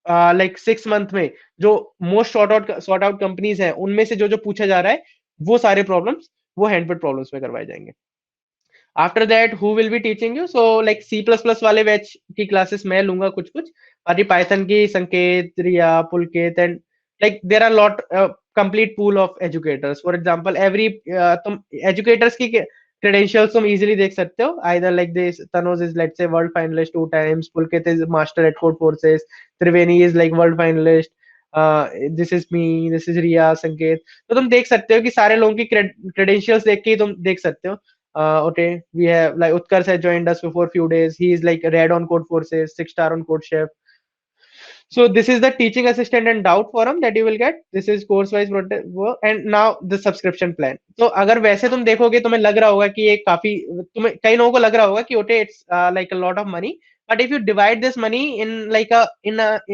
लाइक 6 मंथ में जो मोस्ट सॉर्ट आउट कंपनीज हैं उनमें से जो जो पूछा जा रहा है वो सारे प्रॉब्लम्स वो हैंडपिक प्रॉब्लम्स में करवाए जाएंगे। After that who will be teaching you, so like C++ वाले बैच की क्लासेस मैं लूंगा कुछ कुछ, बाकी पाइथन की Sanket, Riya, Pulkit and like there are lot complete pool of educators. For example every तुम एजुकेटर्स की क्रेडेंशियल्स तुम इजीली देख सकते हो, either like this Tanoj is let's say world finalist 2 times, Pulkit is master at Codeforces, Triveni is like world finalist, this is me, this is Riya, Sanket. तो तुम देख सकते हो कि सारे लोगों की क्रेडेंशियल्स देख के ही तुम देख सकते हो। Okay, we have like Utkarsh has joined us before few days. He is like red on Code Forces, 6 star on Code Chef. So this is the teaching assistant and doubt forum that you will get. This is course wise and now the subscription plan. तो अगर वैसे तुम देखोगे तुम्हें लग रहा होगा कि ये काफी, तुम्हें कई लोगों को लग रहा होगा कि okay it's like a lot of money, but if you divide this money in like a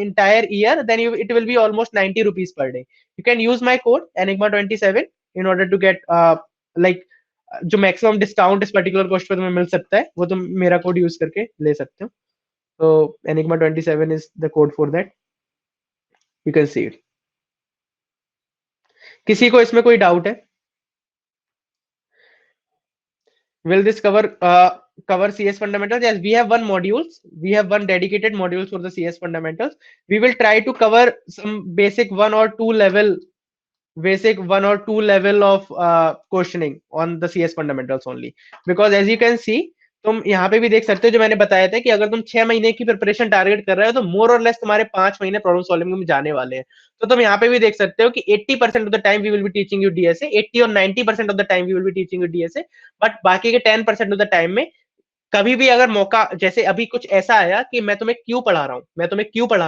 entire year, then it will be almost 90 rupees per day. You can use my code Enigma27 in order to get like जो maximum discount इस particular course पे तुम्हें मिल सकता है वो तुम मेरा code use करके ले सकते हो। तो Enigma27 is the code for that, you can see it. किसी को इसमें कोई डाउट है? Will this cover CS fundamentals? Yes, we have one modules. We have one dedicated modules for the CS fundamentals. We will try to cover some basic 1 or 2 level of questioning on the CS fundamentals only, because as you can see तुम यहाँ पे भी देख सकते हो जो मैंने बताया था कि अगर तुम 6 महीने की प्रिपरेशन टारगेट कर रहे हो तो मोर और लेस तुम्हारे 5 महीने प्रॉब्लम सॉल्विंग में जाने वाले हैं। तो तुम यहाँ पे भी देख सकते हो कि 80% of the time we will be teaching you DSA, 80 और 90% of the time we will be teaching you DSA, but बाकी के 10% ऑफ द टाइम में कभी भी अगर मौका, जैसे अभी कुछ ऐसा आया कि मैं तुम्हें क्यों पढ़ा रहा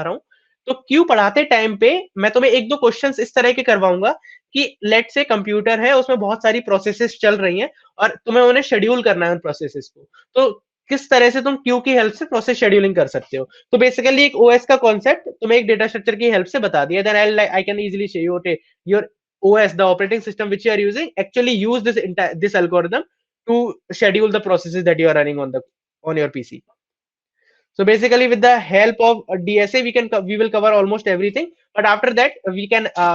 हूँ, तो क्यों पढ़ाते टाइम पे मैं तुम्हें एक दो क्वेश्चंस इस तरह के करवाऊंगा कि लेट से कंप्यूटर है उसमें बहुत सारी प्रोसेसेस चल रही हैं और तुम्हें उन्हें शेड्यूल करना है उन प्रोसेसेस को, तो किस तरह से तुम क्यू की हेल्प से प्रोसेस शेड्यूलिंग कर सकते हो। तो बेसिकली एक ओएस का कॉन्सेप्ट तुम्हें एक डेटा स्ट्रक्चर की हेल्प से बता दिया, then I can easily show you okay your OS, the operating system which you are using, actually use this algorithm to schedule the processes that you are running on your PC. So basically with the help of DSA we will cover almost everything, but after that we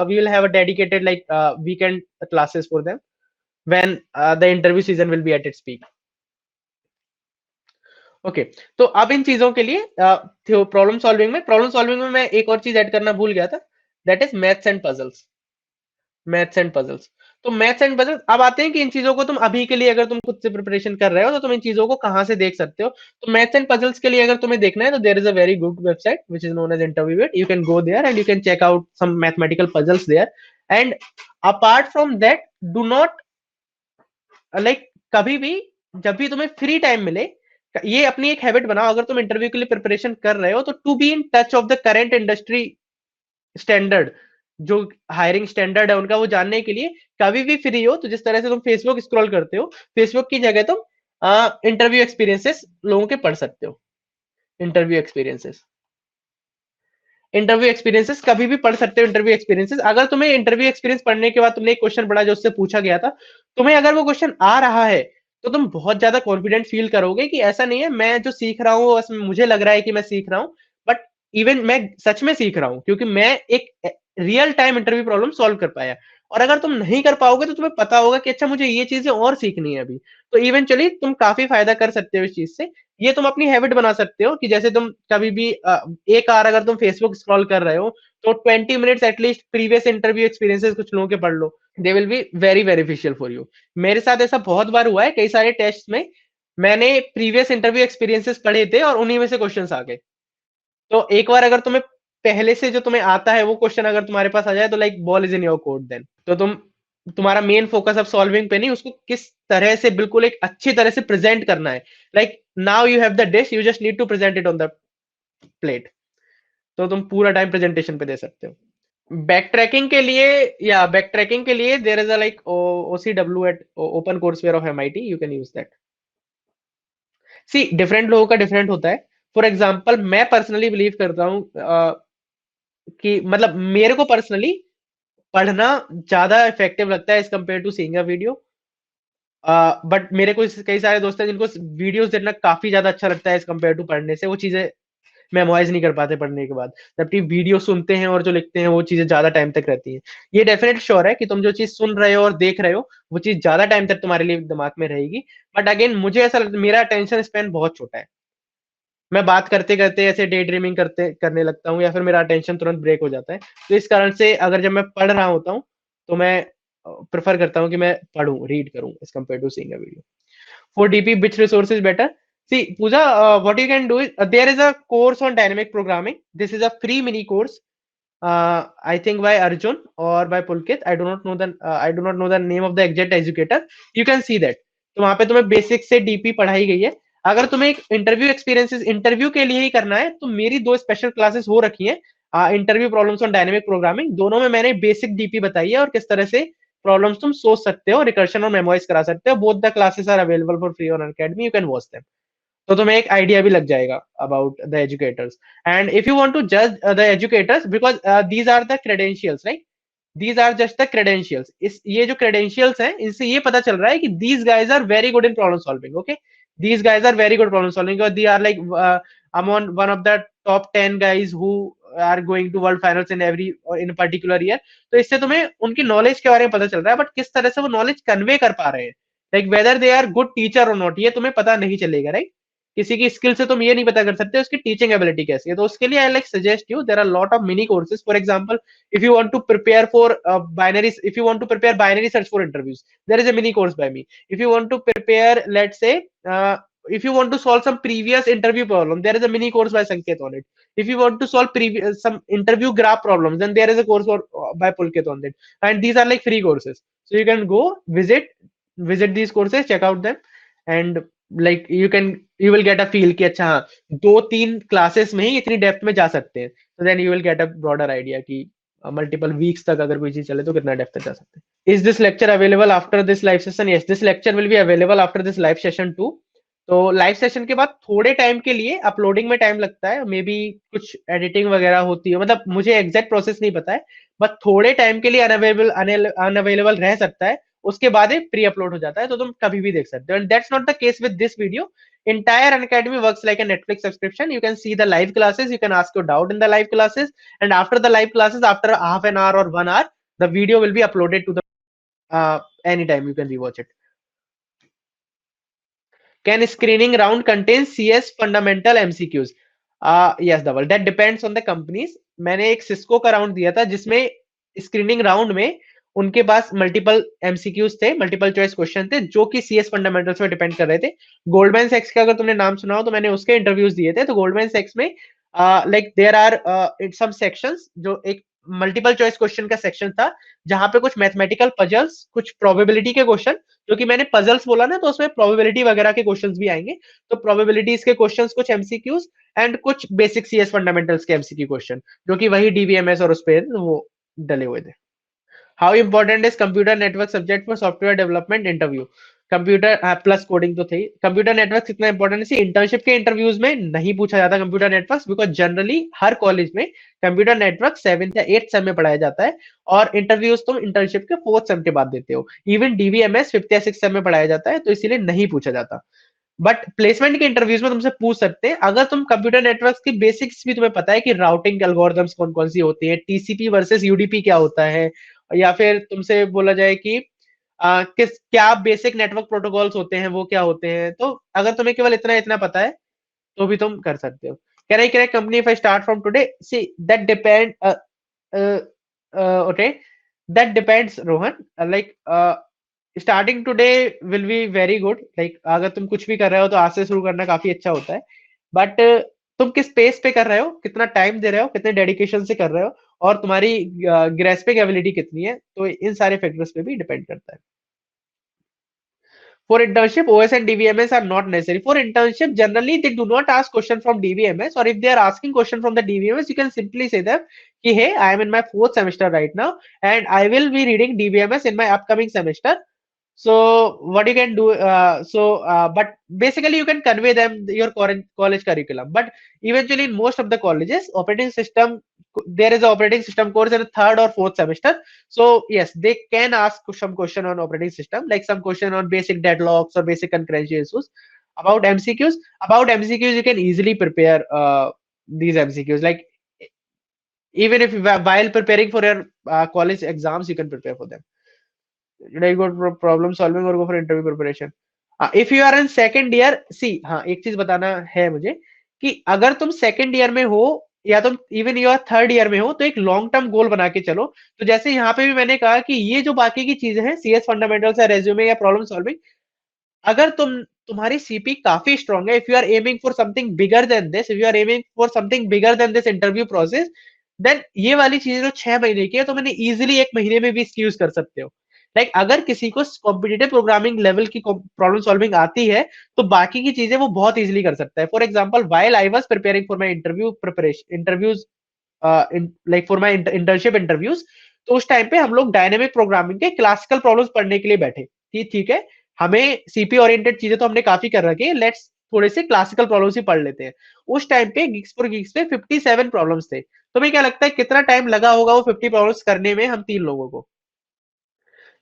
will have a dedicated like weekend classes for them when the interview season will be at its peak. Okay तो अब इन चीजों के लिए problem solving में मैं एक और चीज ऐड करना भूल गया था, that is maths and puzzles. तो मैथ्स एंड पजल्स अब आते हैं कि इन चीजों को तुम अभी के लिए अगर तुम खुद से प्रिपरेशन कर रहे हो तो तुम इन चीजों को कहाँ से देख सकते हो। तो मैथ्स एंड पजल्स के लिए अगर तुम्हें देखना है तो there is a very good website which is known as InterviewBit. You can go there and you can check out some mathematical puzzles there. And apart from that do not like कभी भी जब भी तुम्हें free time मिले ये अपनी एक habit बनाओ। अगर तुम इंटरव्यू के लिए प्रिपरेशन कर रहे हो तो to be in touch of the current industry standard, जो हायरिंग स्टैंडर्ड है उनका, वो जानने के लिए कभी भी फ्री हो तो जिस तरह से तुम फेसबुक स्क्रॉल करते हो, फेसबुक की जगह तुम इंटरव्यू एक्सपीरियंसेस लोगों के पढ़ सकते हो। इंटरव्यू एक्सपीरियंसेस इंटरव्यू एक्सपीरियंसेस कभी भी पढ़ सकते हो। इंटरव्यू एक्सपीरियंसेस अगर तुम्हें इंटरव्यू एक्सपीरियंस पढ़ने के बाद तुमने एक क्वेश्चन पढ़ा जो उससे पूछा गया था, तुम्हें अगर वो क्वेश्चन आ रहा है तो तुम बहुत ज्यादा कॉन्फिडेंट फील करोगे कि ऐसा नहीं है मैं जो सीख रहा हूँ बस मुझे लग रहा है कि मैं सीख रहा हूँ, बट इवन मैं सच में सीख रहा हूँ क्योंकि मैं एक real time interview problem solve कर पाया। और अगर तुम नहीं कर पाओगे तो तुम्हें पता होगा कि अच्छा मुझे ये चीजें और सीखनी है अभी। तो इवेंचुअली तुम काफी फायदा कर सकते हो इस चीज से। ये तुम अपनी हैबिट बना सकते हो कि जैसे तुम कभी भी एक आर अगर तुम फेसबुक स्क्रॉल कर रहे हो तो 20 minutes at least previous interview experiences कुछ लोगों के पढ़ लो। They will be very beneficial for you. मेरे साथ ऐसा बहुत बार हुआ है, कई सारे टेस्ट में मैंने प्रीवियस इंटरव्यू एक्सपीरियंसेस पढ़े थे और उन्हीं में से क्वेश्चंस आ गए। तो एक बार अगर तुम्हें पहले से जो तुम्हें आता है वो क्वेश्चन अगर तुम्हारे पास आ जाए तो like ball is in your court then. तो तुम्हारा मेन फोकस अब सॉल्विंग पे नहीं, उसको किस तरह से बिल्कुल एक अच्छी तरह से प्रेजेंट करना है। Like now you have the dish, you just need to present it on the plate. तो तुम पूरा टाइम प्रेजेंटेशन पे दे सकते हो। बैक ट्रैकिंग के लिए there is a like OCW at open courseware of MIT, you can use that. See different लोगों का डिफरेंट होता है। फॉर एग्जाम्पल मैं पर्सनली बिलीव करता हूँ कि मतलब मेरे को पर्सनली पढ़ना ज्यादा इफेक्टिव लगता है as compared to seeing a video. But मेरे को कई सारे दोस्त हैं जिनको वीडियोस देखना काफी ज्यादा अच्छा लगता है एज कम्पेयर टू पढ़ने से। वो चीजें मेमोराइज नहीं कर पाते पढ़ने के बाद, जबकि वीडियो सुनते हैं और जो लिखते हैं वो चीजें ज्यादा टाइम तक रहती हैं। ये डेफिनेट श्योर है कि तुम जो चीज सुन रहे हो और देख रहे हो वो चीज ज्यादा टाइम तक तुम्हारे लिए दिमाग में रहेगी। बट अगेन मुझे ऐसा लगता है मेरा अटेंशन स्पैन बहुत छोटा है। मैं बात करते करते ऐसे डे ड्रीमिंग करने लगता हूँ या फिर मेरा अटेंशन तुरंत ब्रेक हो जाता है। तो इस कारण से अगर जब मैं पढ़ रहा होता हूँ तो मैं प्रेफर करता हूँ कि मैं पढ़ूं, रीड करूं as compared to seeing a video. For DP, which resource is better? See, Pooja, what you can do is there is a course on dynamic programming. This is a free mini course. I think by Arjun or by Pulkit. I do not know the name of the exact educator. You can see that. तो वहां पे तुम्हें basic से DP पढ़ाई गई है। अगर तुम्हें एक इंटरव्यू एक्सपीरियंसेस इंटरव्यू के लिए ही करना है तो मेरी दो स्पेशल क्लासेस हो रखी हैं, interview problems on dynamic programming. दोनों में मैंने बेसिक डीपी बताई है और किस तरह से प्रॉब्लम्स तुम सोच सकते हो, रिकर्शन और मेमोराइज करा सकते हो। Both the classes are available for free on academy, you can watch them. तो तुम्हें एक आइडिया भी लग जाएगा about the educators. And if you want to जज the educators because these are the credentials, right? These are just the credentials. इस ये जो क्रेडेंशियल्स हैं इनसे ये पता चल रहा है कि these guys are very good in problem solving. Okay, these guys are very good problem solving और they are like among one of the top 10 guys who are going to world finals in every in a particular year। तो इससे तुम्हें उनकी knowledge के बारे में पता चल रहा है, बट किस तरह से वो नॉलेज कन्वे कर पा रहे हैं, like whether they are good teacher और नॉट, ये तुम्हें पता नहीं चलेगा, राइट? किसी की स्किल से तुम ये नहीं पता कर सकते उसकी टीचिंग एबिलिटी कैसी है। तो उसके लिए I like suggest you there are lot of mini courses. For example, if you want to prepare for if you want to prepare binary search for interviews, there is a mini course by me. If you want to prepare, let's say, if you want to solve some previous interview problem, there is a mini course by Sanket on it. If you want to solve previous some interview graph problems, then there is a course by Pulkit on it. And these are like free courses, so you can go visit these courses, check out them, and like you will get a feel कि अच्छा हाँ, 2-3 classes में ही इतनी depth में जा सकते हैं। so then you will get a broader idea कि मल्टीपल वीक्स तक अगर कोई चीज चले तो कितना डेप्थ तक जा सकते हैं। Is this lecture available after this live session? Yes, this lecture will be available after this live session too. तो लाइव सेशन के बाद थोड़े टाइम के लिए अपलोडिंग में टाइम लगता है, मे बी कुछ एडिटिंग वगैरह होती है, मतलब मुझे एग्जैक्ट प्रोसेस नहीं पता है, बट थोड़े टाइम के लिए अनअवेलेबल रह सकता है। उसके बाद प्री अपलोड हो जाता है तो तुम कभी भी देख सकते हो। And that's not the case with this video. Entire Unacademy works like a Netflix subscription. You can see the live classes, you can ask your doubt in the live classes, and after the live classes, after half an hour or 1 hour, the video will be uploaded to the anytime you can rewatch it. Can screening round contain CS fundamental MCQs? Yes, Dhaval, that depends on the companies. मैंने एक Cisco का round दिया था जिसमें screening round में उनके पास multiple MCQs थे, multiple choice question थे, जो कि सीएस फंडामेंटल्स में डिपेंड कर रहे थे। गोल्डमैन सैक्स का अगर तुमने नाम सुना हो तो मैंने उसके इंटरव्यूज दिए थे। तो गोल्डमैन सैक्स में like there are some sections, जो एक मल्टीपल चॉइस क्वेश्चन का सेक्शन था, जहां पे कुछ मैथमेटिकल पजल्स, कुछ प्रोबेबिलिटी के क्वेश्चन, जो कि मैंने पजल्स बोला ना, तो उसमें प्रोबेबिलिटी वगैरह के क्वेश्चंस भी आएंगे। तो प्रोबेबिलिटीज के क्वेश्चंस कुछ एमसीक्यूज एंड कुछ बेसिक सीएस फंडामेंटल्स के एमसीक्यू क्वेश्चन, जो कि वही डीबीएमएस और उस पे वो डले हुए थे। How important is computer network subject for software development interview? Computer plus coding तो थी। कंप्यूटर नेटवर्क कितना इंपॉर्टेंट है? इंटर्नशिप के इंटरव्यूज में नहीं पूछा जाता computer network, because generally her college में कंप्यूटर नेटवर्क 7th या 8th सेम में पढ़ाया जाता है, और इंटरव्यूज तुम इंटर्नशिप के 4th सेम के बाद देते हो। इवन डीवीएमएस 5th या 6th सेम में पढ़ाया जाता है, तो इसीलिए नहीं पूछा जाता। बट प्लेसमेंट के इंटरव्यूज में तुमसे पूछ सकते हैं, अगर तुम कंप्यूटर नेटवर्क की बेसिक्स भी तुम्हें पता है कि राउटिंग एल्गोरिथम्स कौन कौन सी होती है, टीसीपी वर्सेस यूडीपी क्या होता है, या फिर तुमसे बोला जाए कि किस क्या बेसिक नेटवर्क प्रोटोकॉल्स होते हैं, वो क्या होते हैं, तो अगर तुम्हें केवल इतना इतना पता है तो भी तुम कर सकते हो। Can I correct company if I start from today? See that depend, okay, that depends Rohan. Like starting today will be very good. Like अगर तुम कुछ भी कर रहे हो तो आज से शुरू करना काफी अच्छा होता है। बट तुम किस पेस पे कर रहे हो, कितना टाइम दे रहे हो, कितने डेडिकेशन से कर रहे हो, और तुम्हारी ग्रेस्पिंग एबिलिटी कितनी है, तो इन सारे फैक्टर्स पे भी डिपेंड करता है। For internship, OS and DBMS are not necessary. For internship, generally they do not ask question from DBMS, or if they are asking question from the DBMS, you can simply say them, "Ki, hey, I am in my 4th semester right now, and I will be reading DBMS in my upcoming semester. So what you can do, but basically you can convey them your current college curriculum. But eventually in most of the colleges, operating system, there is an operating system course in the 3rd or 4th semester. So yes, they can ask some question on operating system, like some question on basic deadlocks or basic concurrency issues. About MCQs, you can easily prepare these MCQs. Like even if while preparing for your college exams, you can prepare for them. Did I go for problem solving or go for interview preparation? If you are in second year, see, हाँ एक चीज बताना है मुझे, कि अगर तुम second year में हो या तुम even you are third year में हो, तो एक लॉन्ग टर्म गोल बना के चलो। तो जैसे यहाँ पे भी मैंने कहा कि ये जो बाकी की चीजें हैं, सीएस फंडामेंटल्स या रेज्यूमे या प्रॉब्लम सॉल्विंग, अगर तुम्हारी सीपी काफी स्ट्रांग है, if you are aiming for something bigger than this, if you are aiming for something bigger than this interview process, then ये वाली चीजें जो 6 महीने की है, तो मैंने इजिली 1 महीने में भी इसकी यूज कर सकते हो। लाइक अगर किसी को कॉम्पिटिटिव प्रोग्रामिंग लेवल की प्रॉब्लम सॉल्विंग आती है, तो बाकी की चीजें वो बहुत इजिली कर सकता है। For example, while I was preparing for my interview preparation interviews, like for my internship interviews, तो उस टाइम पे हम लोग डायनेमिक प्रोग्रामिंग के क्लासिकल प्रॉब्लम्स पढ़ने के लिए बैठे कि ठीक है, हमें सीपी ओरिएंटेड चीजें तो हमने काफी कर रखी है, लेट्स थोड़े से क्लासिकल प्रॉब्लम्स ही पढ़ लेते हैं। उस टाइम पे गिग्स फॉर गिग्स पे 57 प्रॉब्लम्स थे। तुम्हें क्या लगता है कितना टाइम लगा होगा वो 50 प्रॉब्लम्स करने में हम 3 लोगों को?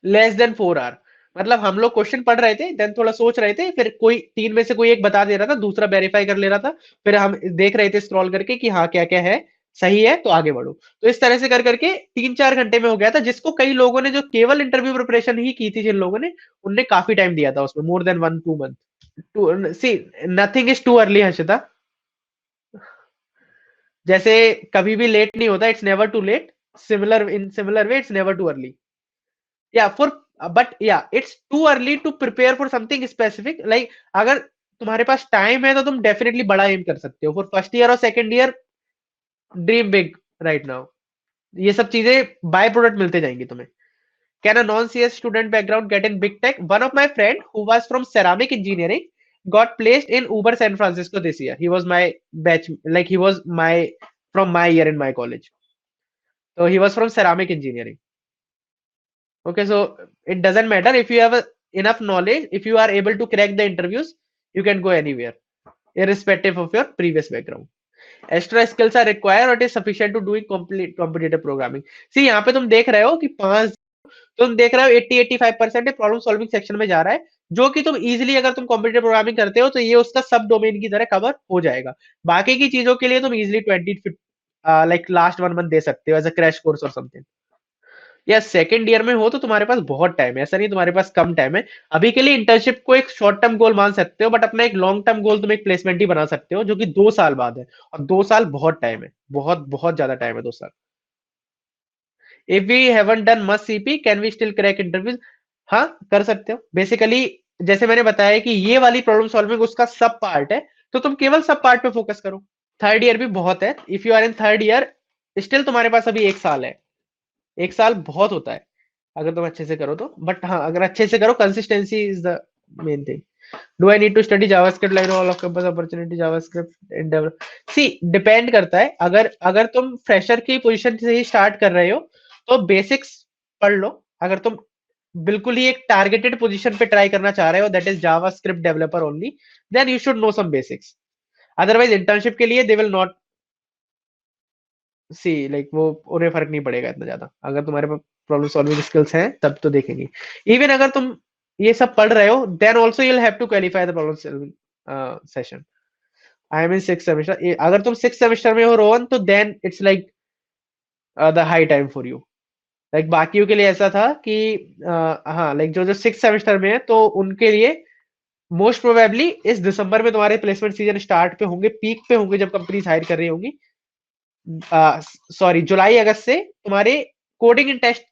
Less than 4 hour. मतलब हम लोग क्वेश्चन पढ़ रहे थे, देन थोड़ा सोच रहे थे, फिर कोई 3 में से कोई एक बता दे रहा था, दूसरा वेरीफाई कर ले रहा था, फिर हम देख रहे थे स्क्रॉल करके कि हाँ क्या क्या है, सही है तो आगे बढ़ो। तो इस तरह से कर करके 3-4 घंटे में हो गया था, जिसको कई लोगों ने जो केवल इंटरव्यू प्रिपरेशन ही की थी, जिन लोगों ने, उनने काफी टाइम दिया था उसमें, more than 1-2 month. See, nothing is too early Harshita. जैसे कभी भी लेट नहीं होता, it's never too late. Similar in similar way, it's never too early. Yeah for, but yeah it's too early to prepare for something specific. Like अगर तुम्हारे पास time है तो तुम डेफिनेटली बड़ा एम कर सकते हो। फॉर फर्स्ट ईयर और second year, dream big right now. ये सब चीजें बाय प्रोडक्ट मिलते जाएंगी तुम्हें। Can a non CS student background get in big tech? One of my friend who was from ceramic engineering got placed in Uber San Francisco this year. He was my batch, like he was my from my year in my college. So he was from ceramic engineering. Okay, so it doesn't matter if you have enough knowledge, if you are able to crack the interviews, you can go anywhere, irrespective of your previous background. Extra skills are required or it is sufficient to doing complete competitive programming. See, यहाँ पे तुम देख रहे हो कि 5, तुम देख रहे हो 80-85% प्रॉब्लम सॉल्विंग सेक्शन में जा रहा है, जो कि तुम इजीली अगर तुम कॉम्पिटिटिव प्रोग्रामिंग करते हो तो ये उसका सब डोमेन की तरह कवर हो जाएगा। बाकी की चीजों के लिए तुम इजीली 20 लाइक लास्ट 1 मंथ दे सकते हो एज अ क्रैश कोर्स और समथिंग। या सेकंड ईयर में हो तो तुम्हारे पास बहुत टाइम है, ऐसा नहीं तुम्हारे पास कम टाइम है। अभी के लिए इंटर्नशिप को एक शॉर्ट टर्म गोल मान सकते हो, बट अपना एक लॉन्ग टर्म गोल तुम एक प्लेसमेंट ही बना सकते हो, जो कि 2 साल बाद है। और 2 साल बहुत टाइम है, बहुत बहुत ज्यादा टाइम है 2 साल। If we haven't done much CP can we still crack interviews? हाँ, कर सकते हो। बेसिकली जैसे मैंने बताया कि ये वाली प्रॉब्लम सॉल्विंग उसका सब पार्ट है, तो तुम केवल सब पार्ट पे फोकस करो। थर्ड ईयर भी बहुत है। If you are in third year still तुम्हारे पास अभी 1 साल है। 1 साल बहुत होता है अगर तुम अच्छे से करो तो। बट हाँ, अगर अच्छे से करो, consistency is the main thing. Do I need to study JavaScript like all of campus opportunity JavaScript in develop? See depend करता है। अगर अगर तुम फ्रेशर की पोजीशन से ही स्टार्ट कर रहे हो तो बेसिक्स पढ़ लो। अगर तुम बिल्कुल ही एक टारगेटेड पोजीशन पे ट्राई करना चाह रहे हो, that is JavaScript developer only, then you should know some basics. Otherwise internship के लिए they will not see like, वो उन्हें फर्क नहीं पड़ेगा इतना ज्यादा। अगर तुम्हारे पास प्रॉब्लम सॉल्विंग स्किल्स हैं तब तो देखेंगे। इवन अगर तुम ये सब पढ़ रहे हो then also you'll have to qualify the problem solving session. I am in 6th semester. अगर तुम 6th सेमेस्टर में हो रोहन, तो then it's like the high time for you. Like बाकियों के लिए ऐसा था कि हाँ, लाइक जो जो 6th सेमेस्टर में है तो उनके लिए मोस्ट प्रोबेबली इस दिसंबर में तुम्हारे प्लेसमेंट सीजन स्टार्ट पे होंगे, पीक पे होंगे जब कंपनीज हायर कर रही होंगी। सॉरी, जुलाई अगस्त से तुम्हारे कोडिंग टेस्ट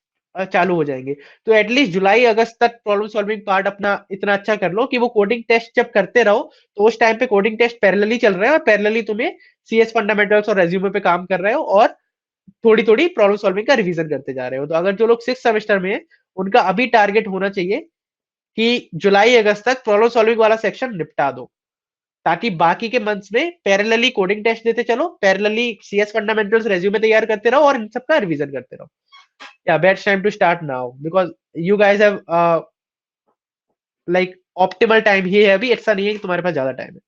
चालू हो जाएंगे। तो एटलीस्ट जुलाई अगस्त तक प्रॉब्लम सॉल्विंग पार्ट अपना इतना अच्छा कर लो कि वो कोडिंग टेस्ट जब करते रहो तो उस टाइम पे कोडिंग टेस्ट पैरेलली चल रहे हैं और पैरेलली तुम्हें सीएस फंडामेंटल्स और रेज्यूमे पे काम कर रहे हो और थोड़ी थोड़ी प्रॉब्लम सॉल्विंग का रिवीजन करते जा रहे हो। तो अगर जो लोग 6th सेमेस्टर में है उनका अभी टारगेट होना चाहिए कि जुलाई अगस्त तक प्रॉब्लम सॉल्विंग वाला सेक्शन निपटा दो, ताकि बाकी के मंथ्स में पैरेलली कोडिंग टेस्ट देते चलो, पैरेलली सीएस फंडामेंटल्स रेज्यूमे तैयार करते रहो और इन सबका रिवीजन करते रहो। या best time to start now because you guys have like optimal time ही है अभी, ऐसा नहीं है कि तुम्हारे पास ज्यादा टाइम है।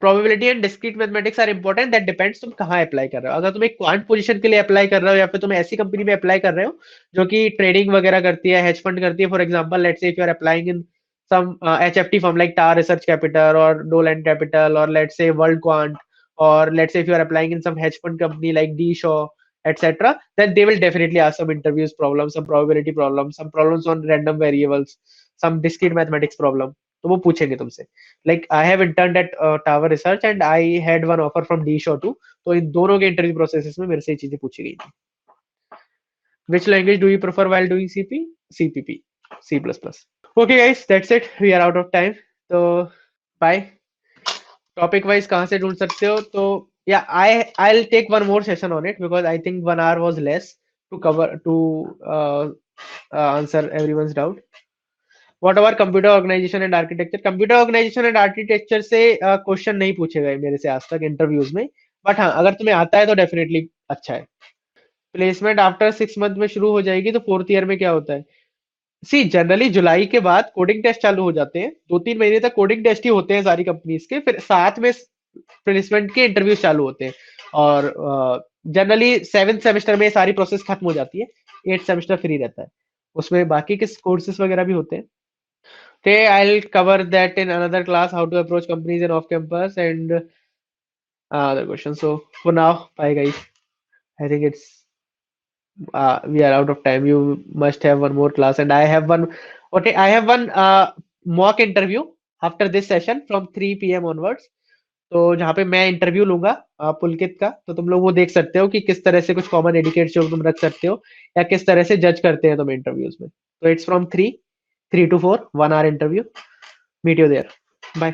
Probability and discrete mathematics are important, that depends तुम कहाँ अप्लाई कर रहे हो। अगर तुम एक क्वांट पोजीशन के लिए अप्लाई कर रहे हो या फिर तुम ऐसी कंपनी में अप्लाई कर रहे हो जो कि ट्रेडिंग वगैरह करती है, हेज फंड करती है, for example let's say if you are applying in some HFT firm like TAR Research Capital or Dolan Capital, or let's say World Quant, or let's say if you are applying in some hedge fund company like D Shaw, etc., then they will definitely ask some interviews problems, some probability problems, some problems on random variables, some discrete mathematics problem. तो वो पूछेंगे तुमसे। Like I have interned at Tower Research and I had one offer from D Shaw too. तो इन दोनों के interview processes में मेरे से ये चीजें पूछी गई थी। Which language do you prefer while doing CP? CPP, C++. Okay guys, that's it. We are out of time. तो bye. टॉपिक वाइज कहाँ से ढूंढ सकते हो? तो या I'll take one more session on it because I think 1 hour was less to cover to answer everyone's doubt. What about computer organization and architecture? Computer organization and architecture से question नहीं पूछे गए मेरे से आज तक इंटरव्यूज में, but हाँ अगर तुम्हें आता है तो डेफिनेटली अच्छा है। प्लेसमेंट आफ्टर 6 मंथ में शुरू हो जाएगी, तो 4th ईयर में क्या होता है? सी जनरली जुलाई के बाद कोडिंग टेस्ट चालू हो जाते हैं, 2-3 महीने तक कोडिंग टेस्ट ही होते हैं सारी कंपनीज के, फिर साथ में प्लेसमेंट के इंटरव्यूज चालू होते हैं। और जनरली 7th सेमेस्टर में सारी प्रोसेस खत्म हो जाती है, 8th सेमेस्टर फ्री रहता है, उसमें बाकी के कोर्सेज वगैरह भी होते हैं। Okay, I'll cover that in another class, how to approach companies in off campus and other questions. So for now, bye guys. I think it's we are out of time. You must have one more class, and I have one. Okay, I have one mock interview after this session from 3 p.m. onwards. तो जहाँ पे मैं interview लूंगा पुलकित का, तो तुम लोग वो देख सकते हो कि किस तरह से कुछ कॉमन एडिकेट्स जो तुम रख सकते हो या किस तरह से जज करते हैं तुम इंटरव्यूज में। तो it's from 3 to 4 1 hour interview. Meet you there. Bye.